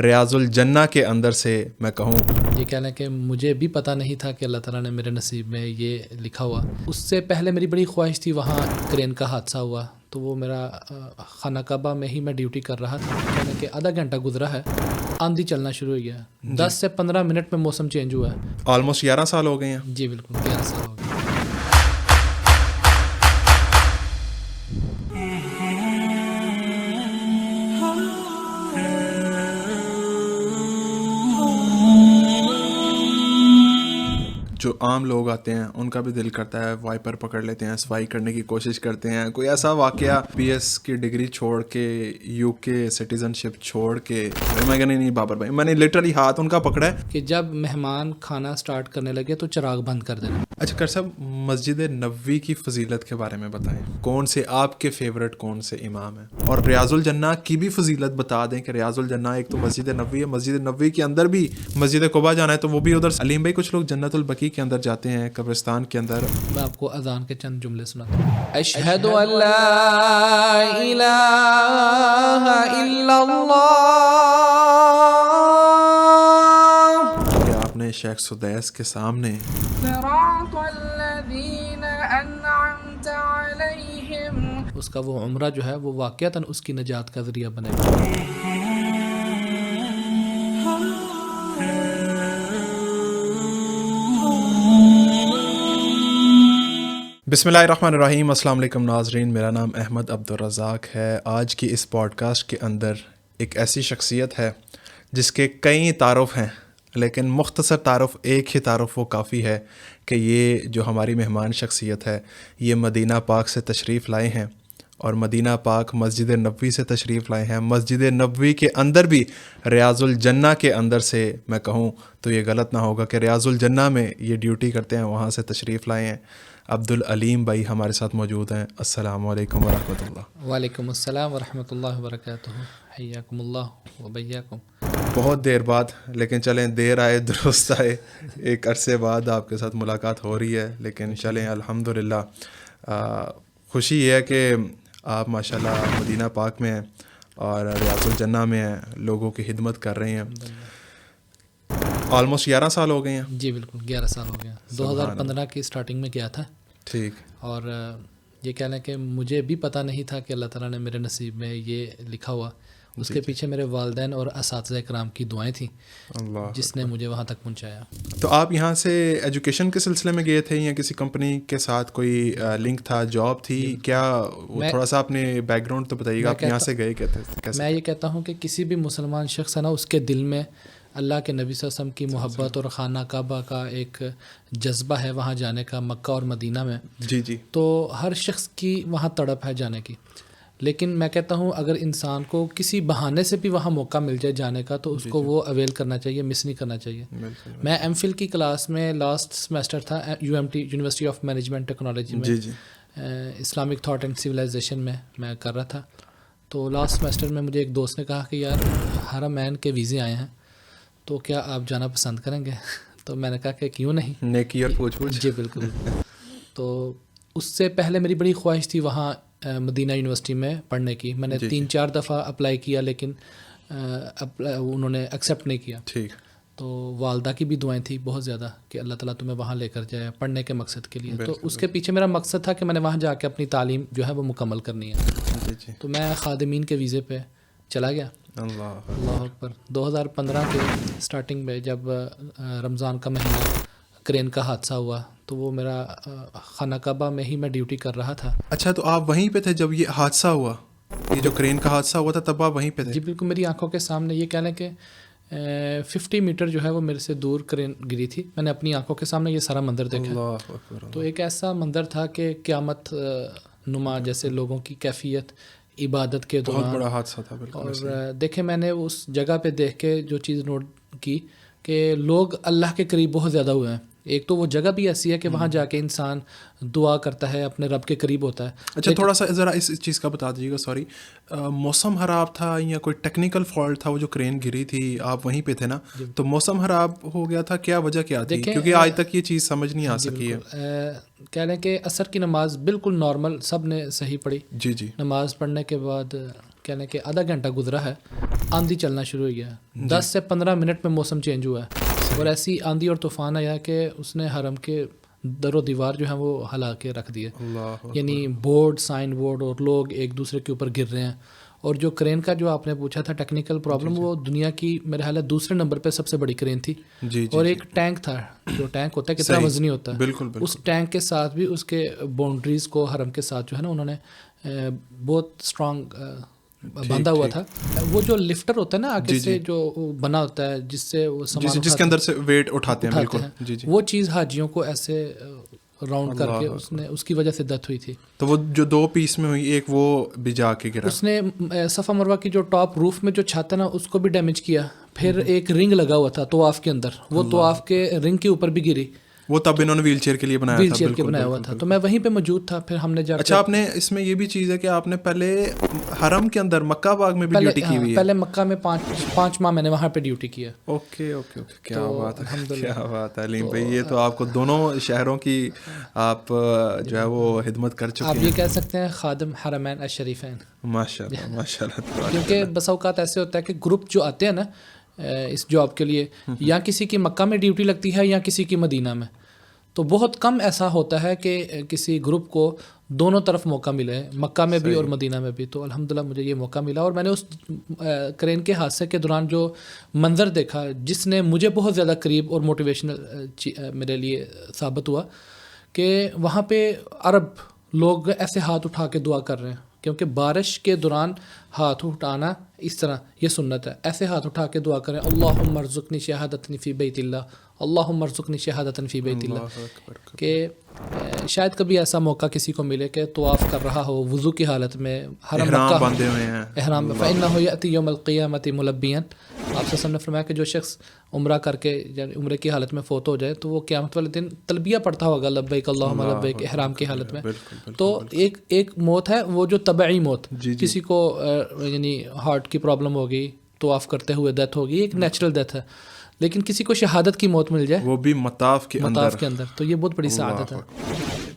ریاض الجنہ کے اندر سے میں کہوں. یہ کہہ لیں کہ مجھے بھی پتہ نہیں تھا کہ اللہ تعالیٰ نے میرے نصیب میں یہ لکھا ہوا. اس سے پہلے میری بڑی خواہش تھی، وہاں کرین کا حادثہ ہوا تو وہ میرا خانہ کعبہ میں ہی میں ڈیوٹی کر رہا تھا. کہنے کہ آدھا گھنٹہ گزرا ہے، آندھی چلنا شروع ہو گیا. 10 سے 15 منٹ میں موسم چینج ہوا ہے. آلموسٹ 11 سال ہو گئے ہیں. جی بالکل 11 سال ہو گئے. جو عام لوگ آتے ہیں ان کا بھی دل کرتا ہے وائپر پکڑ لیتے ہیں، صفائی کرنے کی کوشش کرتے ہیں. کوئی ایسا واقعہ پی ایس کی ڈگری چھوڑ کے یو کے سٹیزن شپ چھوڑ کے میں کہا نہیں بابر بھائی، میں نے لٹرلی ہاتھ ان کا پکڑا ہے کہ جب مہمان کھانا سٹارٹ کرنے لگے تو چراغ بند کر دینا. اچھا کر صاحب، مسجد نبوی کی فضیلت کے بارے میں بتائیں. کون سے آپ کے فیورٹ کون سے امام ہیں؟ اور ریاض الجنہ کی بھی فضیلت بتا دیں کہ ریاض الجنہ ایک تو مسجد نبوی ہے، مسجد نبوی کے اندر بھی مسجد قباء جانا ہے تو وہ بھی ادھر. علیم بھائی کچھ لوگ جنت البقیع کے اندر جاتے ہیں، قبرستان کے اندر. میں آپ کو اذان کے چند جملے سناتا ہوں. اشہد ان لا الہ الا اللہ. کہ آپ نے شیخ سدیس کے سامنے صراط الذین انعمت علیہم، اس کا وہ عمرہ جو ہے وہ واقعتاً اس کی نجات کا ذریعہ بنے گا. بسم اللہ الرحمن الرحیم. السلام علیکم ناظرین، میرا نام احمد عبدالرزاق ہے. آج کی اس پوڈ کاسٹ کے اندر ایک ایسی شخصیت ہے جس کے کئی تعارف ہیں، لیکن مختصر تعارف، ایک ہی تعارف وہ کافی ہے کہ یہ جو ہماری مہمان شخصیت ہے یہ مدینہ پاک سے تشریف لائے ہیں، اور مدینہ پاک مسجد نبوی سے تشریف لائے ہیں. مسجد نبوی کے اندر بھی ریاض الجنہ کے اندر سے میں کہوں تو یہ غلط نہ ہوگا کہ ریاض الجنہ میں یہ ڈیوٹی کرتے ہیں، وہاں سے تشریف لائے ہیں. عبدالعلیم بھائی ہمارے ساتھ موجود ہیں. السلام علیکم ورحمۃ اللہ. وعلیکم السلام ورحمۃ اللہ وبرکاتہ. حیاکم اللہ وبیاکم. بہت دیر بعد، لیکن چلیں دیر آئے درست آئے، ایک عرصے بعد آپ کے ساتھ ملاقات ہو رہی ہے، لیکن چلیں الحمدللہ. خوشی یہ ہے کہ آپ ماشاءاللہ مدینہ پاک میں ہیں اور ریاض الجنہ میں ہیں، لوگوں کی خدمت کر رہے ہیں. آلموسٹ 11 سال ہو گئے ہیں. جی بالکل 11 سال ہو گیا. 2015 کی سٹارٹنگ میں گیا تھا. ٹھیک. اور یہ کہہ لیں کہ مجھے بھی پتہ نہیں تھا کہ اللہ تعالیٰ نے میرے نصیب میں یہ لکھا ہوا. اس کے پیچھے میرے والدین اور اساتذہ کرام کی دعائیں تھیں جس نے مجھے وہاں تک پہنچایا. تو آپ یہاں سے ایجوکیشن کے سلسلے میں گئے تھے یا کسی کمپنی کے ساتھ کوئی لنک تھا، جاب تھی کیا؟ تھوڑا سا اپنے بیک گراؤنڈ تو بتائیے گا، آپ یہاں سے گئے کیسے؟ میں یہ کہتا ہوں کہ کسی بھی مسلمان شخص ہے نا، اس کے دل میں اللہ کے نبی صلی اللہ علیہ وسلم کی محبت اور خانہ کعبہ کا ایک جذبہ ہے وہاں جانے کا، مکہ اور مدینہ میں. جی جی. تو ہر شخص کی وہاں تڑپ ہے جانے کی. لیکن میں کہتا ہوں اگر انسان کو کسی بہانے سے بھی وہاں موقع مل جائے جانے کا تو اس کو وہ اویل کرنا چاہیے، مس نہیں کرنا چاہیے. میں ایم فل کی کلاس میں لاسٹ سمیسٹر تھا UMT university of management technology میں، اسلامک تھاٹ اینڈ سویلائزیشن میں کر رہا تھا. تو لاسٹ سمیسٹر میں مجھے ایک دوست نے کہا کہ یار حرمین کے ویزے آئے ہیں تو کیا آپ جانا پسند کریں گے؟ تو میں نے کہا کہ کیوں نہیں. نیکی اور پوچھ پوچھ. جی بالکل. تو اس سے پہلے میری بڑی خواہش تھی وہاں مدینہ یونیورسٹی میں پڑھنے کی. میں نے 3-4 دفعہ اپلائی کیا لیکن انہوں نے ایکسیپٹ نہیں کیا. ٹھیک. تو والدہ کی بھی دعائیں تھیں بہت زیادہ کہ اللہ تعالیٰ تمہیں وہاں لے کر جائے پڑھنے کے مقصد کے لیے. تو اس کے پیچھے میرا مقصد تھا کہ میں نے وہاں جا کے اپنی تعلیم جو ہے وہ مکمل کرنی ہے. تو میں خادمین کے ویزے پہ چلا گیا. اللہ اکبر. 2015 کے سٹارٹنگ میں جب رمضان کا مہینہ کرین کا حادثہ ہوا تو وہ میرا خانہ کعبہ میں ہی میں ڈیوٹی کر رہا تھا. اچھا تو آپ وہیں پہ تھے جب یہ حادثہ ہوا؟ یہ جو کرین کا حادثہ ہوا تھا تب آپ وہیں پہ تھے؟ جی بالکل. میری آنکھوں کے سامنے یہ کہہ لیں کہ 50 میٹر جو ہے وہ میرے سے دور کرین گری تھی. میں نے اپنی آنکھوں کے سامنے یہ سارا منظر دیکھا. تو ایک ایسا منظر تھا کہ قیامت نما جیسے لوگوں کی کیفیت عبادت کے دوران. بہت بڑا حادثہ تھا. اور دیکھیں میں نے اس جگہ پہ دیکھ کے جو چیز نوٹ کی کہ لوگ اللہ کے قریب بہت زیادہ ہوئے ہیں. ایک تو وہ جگہ بھی ایسی ہے کہ وہاں جا کے انسان دعا کرتا ہے، اپنے رب کے قریب ہوتا ہے. اچھا تھوڑا سا ذرا اس چیز کا بتا دیجیے گا. سوری، موسم خراب تھا یا کوئی ٹیکنیکل فالٹ تھا؟ وہ جو کرین گری تھی آپ وہیں پہ تھے نا، تو موسم خراب ہو گیا تھا، کیا وجہ کیا تھی؟ کیونکہ آج تک یہ چیز سمجھ نہیں آ سکی ہے. کہہ لیں کہ عصر کی نماز بالکل نارمل سب نے صحیح پڑھی. جی جی. نماز پڑھنے کے بعد کہہ لیں کہ آدھا گھنٹہ گزرا ہے، آندھی چلنا شروع ہو گیا. 10 سے 15 منٹ میں موسم چینج ہوا ہے اور ایسی آندھی اور طوفان آیا کہ اس نے حرم کے در و دیوار جو ہیں وہ ہلا کے رکھ دیے. یعنی بورڈ سائن بورڈ اور لوگ ایک دوسرے کے اوپر گر رہے ہیں. اور جو کرین کا جو آپ نے پوچھا تھا ٹیکنیکل پرابلم, وہ دنیا کی میرے خیال ہے دوسرے نمبر پہ سب سے بڑی کرین تھی. اور ایک ٹینک تھا, جو ٹینک ہوتا ہے کتنا وزنی ہوتا ہے, اس ٹینک کے ساتھ بھی اس کے باؤنڈریز کو حرم کے ساتھ جو ہے نا انہوں نے بہت اسٹرانگ باندھا ہوا تھا. وہ جو لفٹر ہوتا ہے نا آگے سے جو بنا ہوتا ہے جس سے وہ سامان جس کے اندر سے ویٹ اٹھاتے ہیں, وہ چیز حاجیوں کو ایسے راؤنڈ کر کے اس کی وجہ سے ڈیتھ ہوئی تھی. تو وہ جو 2 پیس میں ہوئی, ایک وہ بھی جا کے گرا, اس نے صفا مروہ کی جو ٹاپ روف میں جو چھت ہے نا اس کو بھی ڈیمیج کیا. پھر ایک رنگ لگا ہوا تھا طواف کے اندر, وہ طواف کے رنگ کے اوپر بھی گری. وہ تب انہوں نے ویل چیئر کے لیے بنایا ویل چیئر کے بنایا ہوا تھا, تو میں وہیں پہ موجود تھا. پھر ہم نے جا اچھا, آپ نے اس میں یہ بھی چیز ہے کہ آپ نے پہلے حرم کے اندر مکہ باغ میں بھی ڈیوٹی کی ہوئی ہے. پہلے مکہ میں 5 ماہ میں نے وہاں پہ ڈیوٹی کیا. اوکے, کیا بات ہے, کیا بات ہے علیم بھائی. یہ تو آپ کو دونوں شہروں کی آپ جو ہے وہ خدمت کر چکے ہیں. آپ یہ کہہ سکتے ہیں خادم حرمین الشریفین. ماشاء اللہ. کیونکہ بسا اوقات ایسے ہوتا ہے کہ گروپ جو آتے ہیں نا اس جاب کے لیے, یا کسی کی مکہ میں ڈیوٹی لگتی ہے یا کسی کی مدینہ میں, تو بہت کم ایسا ہوتا ہے کہ کسی گروپ کو دونوں طرف موقع ملے, مکہ میں بھی اور مدینہ میں بھی. تو الحمدللہ مجھے یہ موقع ملا, اور میں نے اس کرین کے حادثے کے دوران جو منظر دیکھا جس نے مجھے بہت زیادہ قریب اور موٹیویشنل میرے لیے ثابت ہوا, کہ وہاں پہ عرب لوگ ایسے ہاتھ اٹھا کے دعا کر رہے ہیں. کیونکہ بارش کے دوران ہاتھ اٹھانا اس طرح یہ سنت ہے, ایسے ہاتھ اٹھا کے دعا کریں, اللہم ارزقنی شہادتن فی بیت اللہ, اللہم ارزقنی شہادتن فی بیت اللہ. کہ شاید کبھی ایسا موقع کسی کو ملے کہ طواف کر رہا ہو وضو کی حالت میں, حرم مکہ باندھے ہوئے ہیں, احرام میں, فإنہ یأتی یوم القیامۃ ملبیا. آپ صلی اللہ علیہ وسلم نے فرمایا کہ جو شخص عمرہ کر کے یعنی عمرے کی حالت میں فوت ہو جائے تو وہ قیامت والے دن تلبیہ پڑھتا ہوگا لبیک اللہم لبیک احرام کی حالت میں. تو ایک موت ہے وہ جو طبعی موت, کسی کو یعنی ہارٹ کی پرابلم ہوگی, طواف کرتے ہوئے ڈیتھ ہوگی, ایک نیچرل ڈیتھ ہے. لیکن کسی کو شہادت کی موت مل جائے, وہ بھی مطاف کے اندر, تو یہ بہت بڑی سعادت ہے.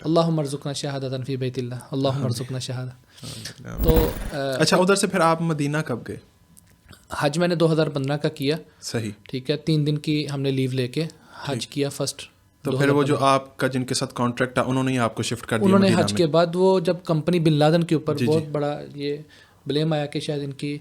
اللہم ارزقنا شہادۃ فی بیت اللہ, اللہم ارزقنا شہادت. تو اچھا, ادھر سے پھر آپ مدینہ کب گئے؟ حج میں نے 2015 کا کیا. صحیح, ٹھیک ہے, 3 دن کی ہم نے لیو لے کے حج کیا فرسٹ. تو پھر وہ جو آپ کا جن کے ساتھ کانٹریکٹ تھا انہوں نے آپ کو شفٹ کر دیا. انہوں نے حج کے بعد وہ جب کمپنی بن لادن کے اوپر بہت بڑا یہ بلیم آیا کہ شاید ان کی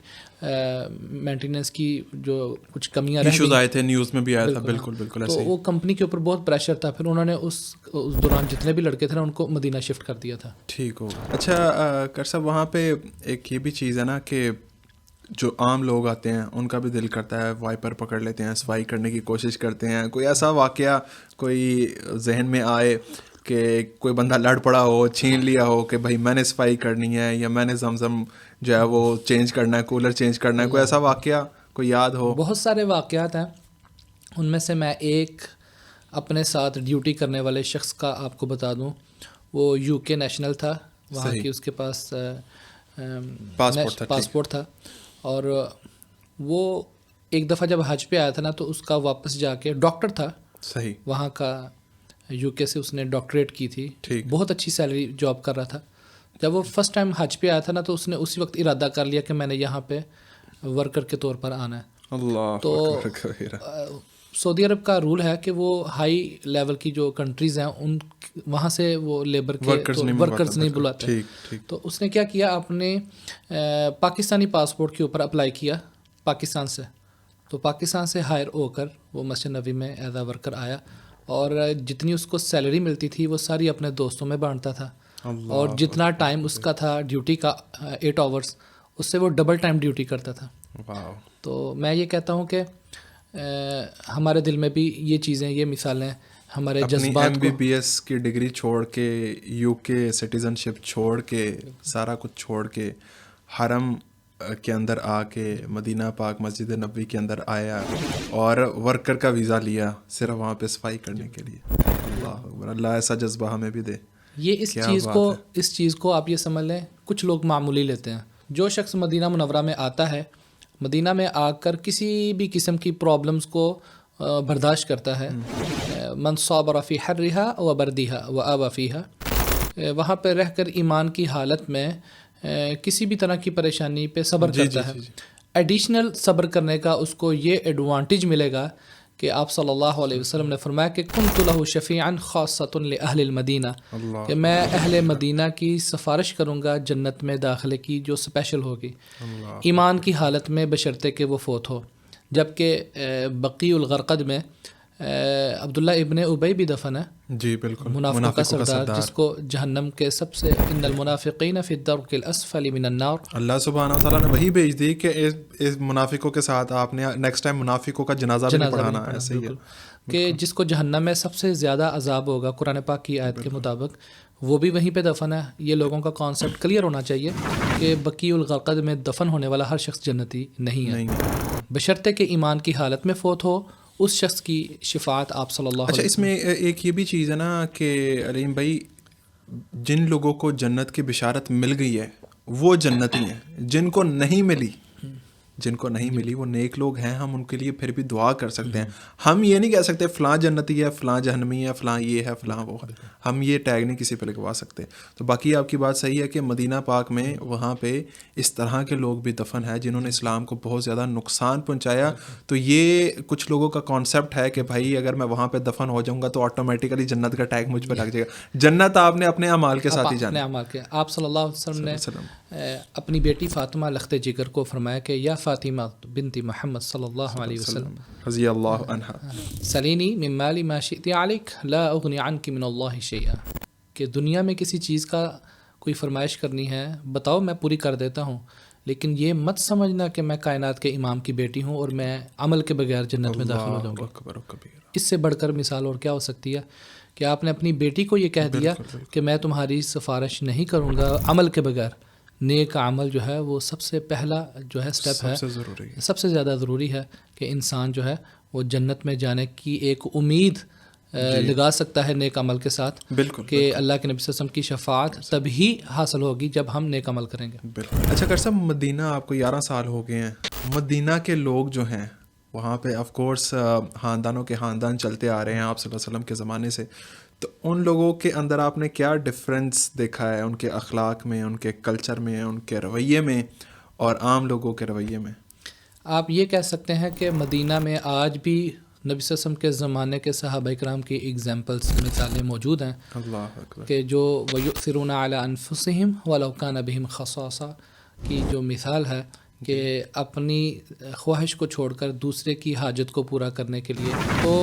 مینٹیننس کی جو کچھ کمیاں ایشوز آئے تھے, نیوز میں بھی آیا تھا. بالکل تو وہ کمپنی کے اوپر بہت پریشر تھا. پھر انہوں نے اس دوران جتنے بھی لڑکے تھے نا ان کو مدینہ شفٹ کر دیا تھا. ٹھیک ہو. اچھا کر صاحب, وہاں پہ ایک یہ بھی چیز ہے نا کہ جو عام لوگ آتے ہیں ان کا بھی دل کرتا ہے وائپر پکڑ لیتے ہیں, صفائی کرنے کی کوشش کرتے ہیں. کوئی ایسا واقعہ کوئی ذہن میں آئے کہ کوئی بندہ لڑ پڑا ہو, چھین لیا ہو کہ بھائی میں نے صفائی کرنی ہے یا میں نے زمزم جو ہے وہ چینج کرنا ہے, کولر چینج کرنا ہے, کوئی ایسا واقعہ کوئی یاد ہو؟ بہت سارے واقعات ہیں. ان میں سے میں ایک اپنے ساتھ ڈیوٹی کرنے والے شخص کا آپ کو بتا دوں. وہ UK نیشنل تھا, وہاں کی اس کے پاس پاسپورٹ تھا, اور وہ ایک دفعہ جب حج پہ آیا تھا نا تو اس کا واپس جا کے ڈاکٹر تھا. صحیح, وہاں کا UK سے اس نے ڈاکٹریٹ کی تھی, بہت اچھی سیلری جاب کر رہا تھا. جب وہ فرسٹ ٹائم حج پہ آیا تھا نا تو اس نے اسی وقت ارادہ کر لیا کہ میں نے یہاں پہ ورکر کے طور پر آنا ہے. اللہ, تو سعودی عرب کا رول ہے کہ وہ ہائی لیول کی جو کنٹریز ہیں ان وہاں سے وہ لیبر کے ورکرز نہیں بلاتے. تو اس نے کیا کیا, اپنے پاکستانی پاسپورٹ کے اوپر اپلائی کیا پاکستان سے. تو پاکستان سے ہائر ہو کر وہ مسجد نبوی میں ایز اے ورکر آیا, اور جتنی اس کو سیلری ملتی تھی وہ ساری اپنے دوستوں میں بانٹتا تھا. اور جتنا ٹائم اس کا تھا ڈیوٹی کا 8 آورس, اس سے وہ ڈبل ٹائم ڈیوٹی کرتا تھا. تو میں یہ کہتا ہوں کہ ہمارے دل میں بھی یہ چیزیں, یہ مثالیں ہمارے جذبات کو, MBBS کی ڈگری چھوڑ کے, UK سٹیزن شپ چھوڑ کے, سارا کچھ چھوڑ کے حرم کے اندر آ کے مدینہ پاک مسجد نبوی کے اندر آیا اور ورکر کا ویزا لیا صرف وہاں پہ صفائی کرنے کے لیے. اللہ اکبر, اللہ ایسا جذبہ ہمیں بھی دے. یہ اس چیز کو آپ یہ سمجھ لیں کچھ لوگ معمولی لیتے ہیں. جو شخص مدینہ منورہ میں آتا ہے, مدینہ میں آ کر کسی بھی قسم کی پرابلمز کو برداشت کرتا ہے, من صابر فی حرھا و بردھا و آوی فیھا, وہاں پہ رہ کر ایمان کی حالت میں کسی بھی طرح کی پریشانی پہ صبر کرتا ہے. ایڈیشنل صبر کرنے کا اس کو یہ ایڈوانٹیج ملے گا کہ آپ صلی اللہ علیہ وسلم نے فرمایا کہ کنت لہ شفیعا خاصۃ لأہل المدینہ، کہ میں اہل مدینہ کی سفارش کروں گا جنت میں داخلے کی جو اسپیشل ہوگی ایمان کی حالت میں بشرطے کہ وہ فوت ہو. جبکہ بقیع الغرقد میں عبداللہ ابن ابی بھی دفن ہے، جی بالکل، منافقوں کا سردار، جس کو جہنم کے سب سے ان المنافقین فی الدرک الاسفل من النار. اللہ سبحانہ وتعالیٰ نے وہی بھیج دی کہ اس منافقوں کے ساتھ آپ نے نیکسٹ ٹائم منافقوں کا جنازہ بھی پڑھانا ہے. ایسے ہی ہے کہ جس کو جہنم میں سب سے زیادہ عذاب ہوگا قرآن پاک کی آیت کے مطابق، وہ بھی وہیں پہ دفن ہے. یہ لوگوں کا کانسیپٹ کلیئر ہونا چاہیے کہ بقیع الغرقد میں دفن ہونے والا ہر شخص جنتی نہیں ہے، بشرطے کہ ایمان کی حالت میں فوت ہو. اس شخص کی شفاعت آپ صلی اللہ علیہ وسلم. اچھا، اس میں ایک یہ بھی چیز ہے نا کہ علیم بھائی، جن لوگوں کو جنت کی بشارت مل گئی ہے وہ جنتی ہیں، جن کو نہیں ملی وہ نیک لوگ ہیں. ہم ان کے لیے پھر بھی دعا کر سکتے ہیں. ہم یہ نہیں کہہ سکتے فلاں جنتی ہے، فلاں جہنمی ہے، فلاں یہ ہے، فلاں وہ ہے. ہم یہ ٹیگ نہیں کسی پہ لگوا سکتے. تو باقی آپ کی بات صحیح ہے کہ مدینہ پاک میں وہاں پہ اس طرح کے لوگ بھی دفن ہیں جنہوں نے اسلام کو بہت زیادہ نقصان پہنچایا. تو یہ کچھ لوگوں کا کانسیپٹ ہے کہ بھائی اگر میں وہاں پہ دفن ہو جاؤں گا تو آٹومیٹیکلی جنت کا ٹیگ مجھ پہ لگ جائے گا. جنت آپ نے اپنے اعمال کے ساتھ ہی جانا. آپ صلی اللہ علیہ وسلم نے اپنی بیٹی فاطمہ لخت جگر کو فرمایا کہ یا فاطمہ بنت محمد صلی اللہ علیہ وسلم رضی اللہ عنہا سلینی من مالی ما شئت علیک لا اغنی عنک من اللہ شیئا، کہ دنیا میں کسی چیز کا کوئی فرمائش کرنی ہے بتاؤ میں پوری کر دیتا ہوں، لیکن یہ مت سمجھنا کہ میں کائنات کے امام کی بیٹی ہوں اور میں عمل کے بغیر جنت میں داخل ہو جاؤں گا. اس سے بڑھ کر مثال اور کیا ہو سکتی ہے کہ آپ نے اپنی بیٹی کو یہ کہہ دیا کہ میں تمہاری سفارش نہیں کروں گا عمل کے بغیر. نیک عمل جو ہے وہ سب سے پہلا جو ہے سٹیپ ہے، سب سے زیادہ ضروری ہے کہ انسان جو ہے وہ جنت میں جانے کی ایک امید لگا سکتا ہے نیک عمل کے ساتھ. بالکل کہ اللہ کے نبی صلی اللہ علیہ وسلم کی شفاعت تبھی حاصل ہوگی جب ہم نیک عمل کریں گے. بالکل. اچھا ڈاکٹر صاحب، مدینہ آپ کو 11 سال ہو گئے ہیں. مدینہ کے لوگ جو ہیں وہاں پہ آف کورس خاندانوں کے خاندان چلتے آ رہے ہیں آپ صلی اللہ علیہ وسلم کے زمانے سے. تو ان لوگوں کے اندر آپ نے کیا ڈفرینس دیکھا ہے ان کے اخلاق میں، ان کے کلچر میں، ان کے رویے میں اور عام لوگوں کے رویے میں؟ آپ یہ کہہ سکتے ہیں کہ مدینہ میں آج بھی نبی صلی اللہ علیہ وسلم کے زمانے کے صحابہ کرام کی ایگزامپلس مثالیں موجود ہیں. اللہ اکبر. کہ جو وَيُؤْثِرُونَ عَلَىٰ أَنفُسِهِمْ وَلَوْ كَانَ بِهِمْ خَصَاصَةٌ کی جو مثال ہے کہ اپنی خواہش کو چھوڑ کر دوسرے کی حاجت کو پورا کرنے کے لیے. تو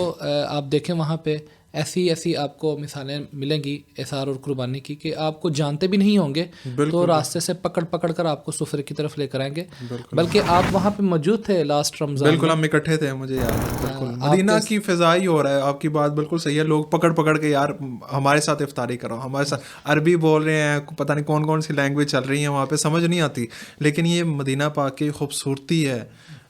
آپ دیکھیں وہاں پہ ایسی آپ کو مثالیں ملیں گی اثار اور قربانی کی کہ آپ کو جانتے بھی نہیں ہوں گے تو راستے سے پکڑ کر آپ کو سفر کی طرف لے کر آئیں گے. بلکہ آپ وہاں پہ موجود تھے لاسٹ رمضان. بالکل، ہم اکٹھے تھے، مجھے یاد ہے. بالکل مدینہ کی فضائی ہو رہا ہے. آپ کی بات بالکل صحیح ہے. لوگ پکڑ کے یار ہمارے ساتھ افطاری کرو، ہمارے ساتھ عربی بول رہے ہیں، پتہ نہیں کون سی لینگویج چل رہی ہیں وہاں پہ، سمجھ نہیں آتی. لیکن یہ مدینہ پاک کی خوبصورتی ہے،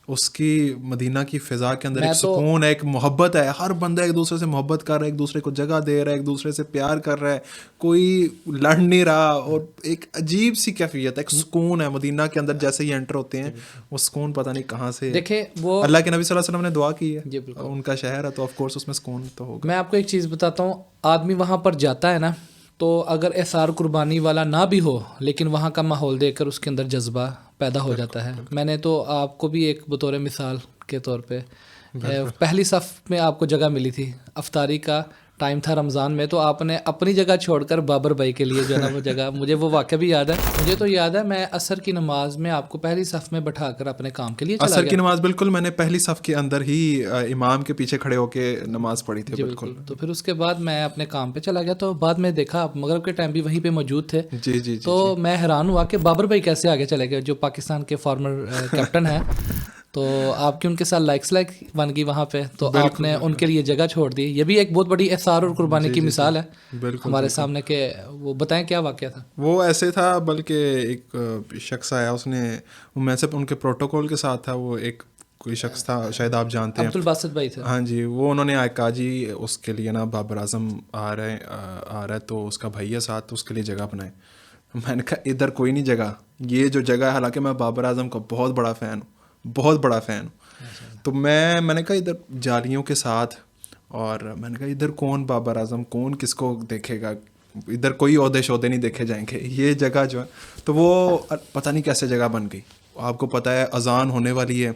اس کی مدینہ کی فضا کے اندر ایک سکون ہے، ایک محبت ہے. ہر بندہ ایک دوسرے سے محبت کر رہا ہے، ایک دوسرے کو جگہ دے رہا ہے، ایک دوسرے سے پیار کر رہا ہے، کوئی لڑ نہیں رہا. اور ایک عجیب سی کیفیت ہے، ایک سکون ہے مدینہ کے اندر. جیسے ہی انٹر ہوتے ہیں وہ سکون پتہ نہیں کہاں سے. دیکھیں وہ اللہ کے نبی صلی اللہ علیہ وسلم نے دعا کی ہے، ان کا شہر ہے تو آف کورس اس میں سکون تو ہوگا. میں آپ کو ایک چیز بتاتا ہوں، آدمی وہاں پر جاتا ہے نا، تو اگر اثار قربانی والا نہ بھی ہو لیکن وہاں کا ماحول دیکھ کر اس کے اندر جذبہ پیدا ہو جاتا ہے. میں نے تو آپ کو بھی ایک بطور مثال کے طور پہ پہلی صف میں آپ کو جگہ ملی تھی، افطاری کا ٹائم تھا رمضان میں، تو آپ نے اپنی جگہ چھوڑ کر بابر بھائی کے لیے جو ہے نا وہ جگہ، مجھے وہ واقعہ بھی یاد ہے. مجھے تو یاد ہے میں عصر کی نماز میں آپ کو پہلی صف میں بٹھا کر اپنے کام کے لیے چلا گیا. عصر کی نماز بالکل میں نے پہلی صف کے اندر ہی امام کے پیچھے کھڑے ہو کے نماز پڑھی تھی. بالکل. تو پھر اس کے بعد میں اپنے کام پہ چلا گیا، تو بعد میں دیکھا آپ مغرب کے ٹائم بھی وہیں پہ موجود تھے. جی. تو میں حیران ہوا کہ بابر بھائی کیسے آگے چلے گئے، جو پاکستان کے فارمر کیپٹن ہیں. تو آپ کی ان کے ساتھ لائک بن گئی وہاں پہ، تو آپ نے ان کے لیے جگہ چھوڑ دی. یہ بھی ایک بہت بڑی اثار اور قربانی کی مثال ہے ہمارے سامنے. کہ وہ بتائیں کیا واقعہ تھا؟ وہ ایسے تھا، بلکہ ایک شخص آیا، اس نے میں سے ان کے پروٹوکول کے ساتھ تھا، وہ ایک کوئی شخص تھا، شاید آپ جانتے ہیں، عبدالباسط بھائی تھے. ہاں جی. وہ انہوں نے کہا جی اس کے لیے نا بابر اعظم آ رہا ہے تو اس کا بھائی ہے ساتھ، تو اس کے لیے جگہ بنائے. میں نے کہا ادھر کوئی نہیں جگہ، یہ جو جگہ ہے، حالانکہ میں بابر اعظم کا بہت بڑا فین ہوں. تو میں نے کہا ادھر جالیوں کے ساتھ، اور میں نے کہا ادھر کون بابر اعظم، کون کس کو دیکھے گا، ادھر کوئی عہدے شہدے نہیں دیکھے جائیں گے، یہ جگہ جو ہے. تو وہ پتہ نہیں کیسے جگہ بن گئی، آپ کو پتہ ہے اذان ہونے والی ہے,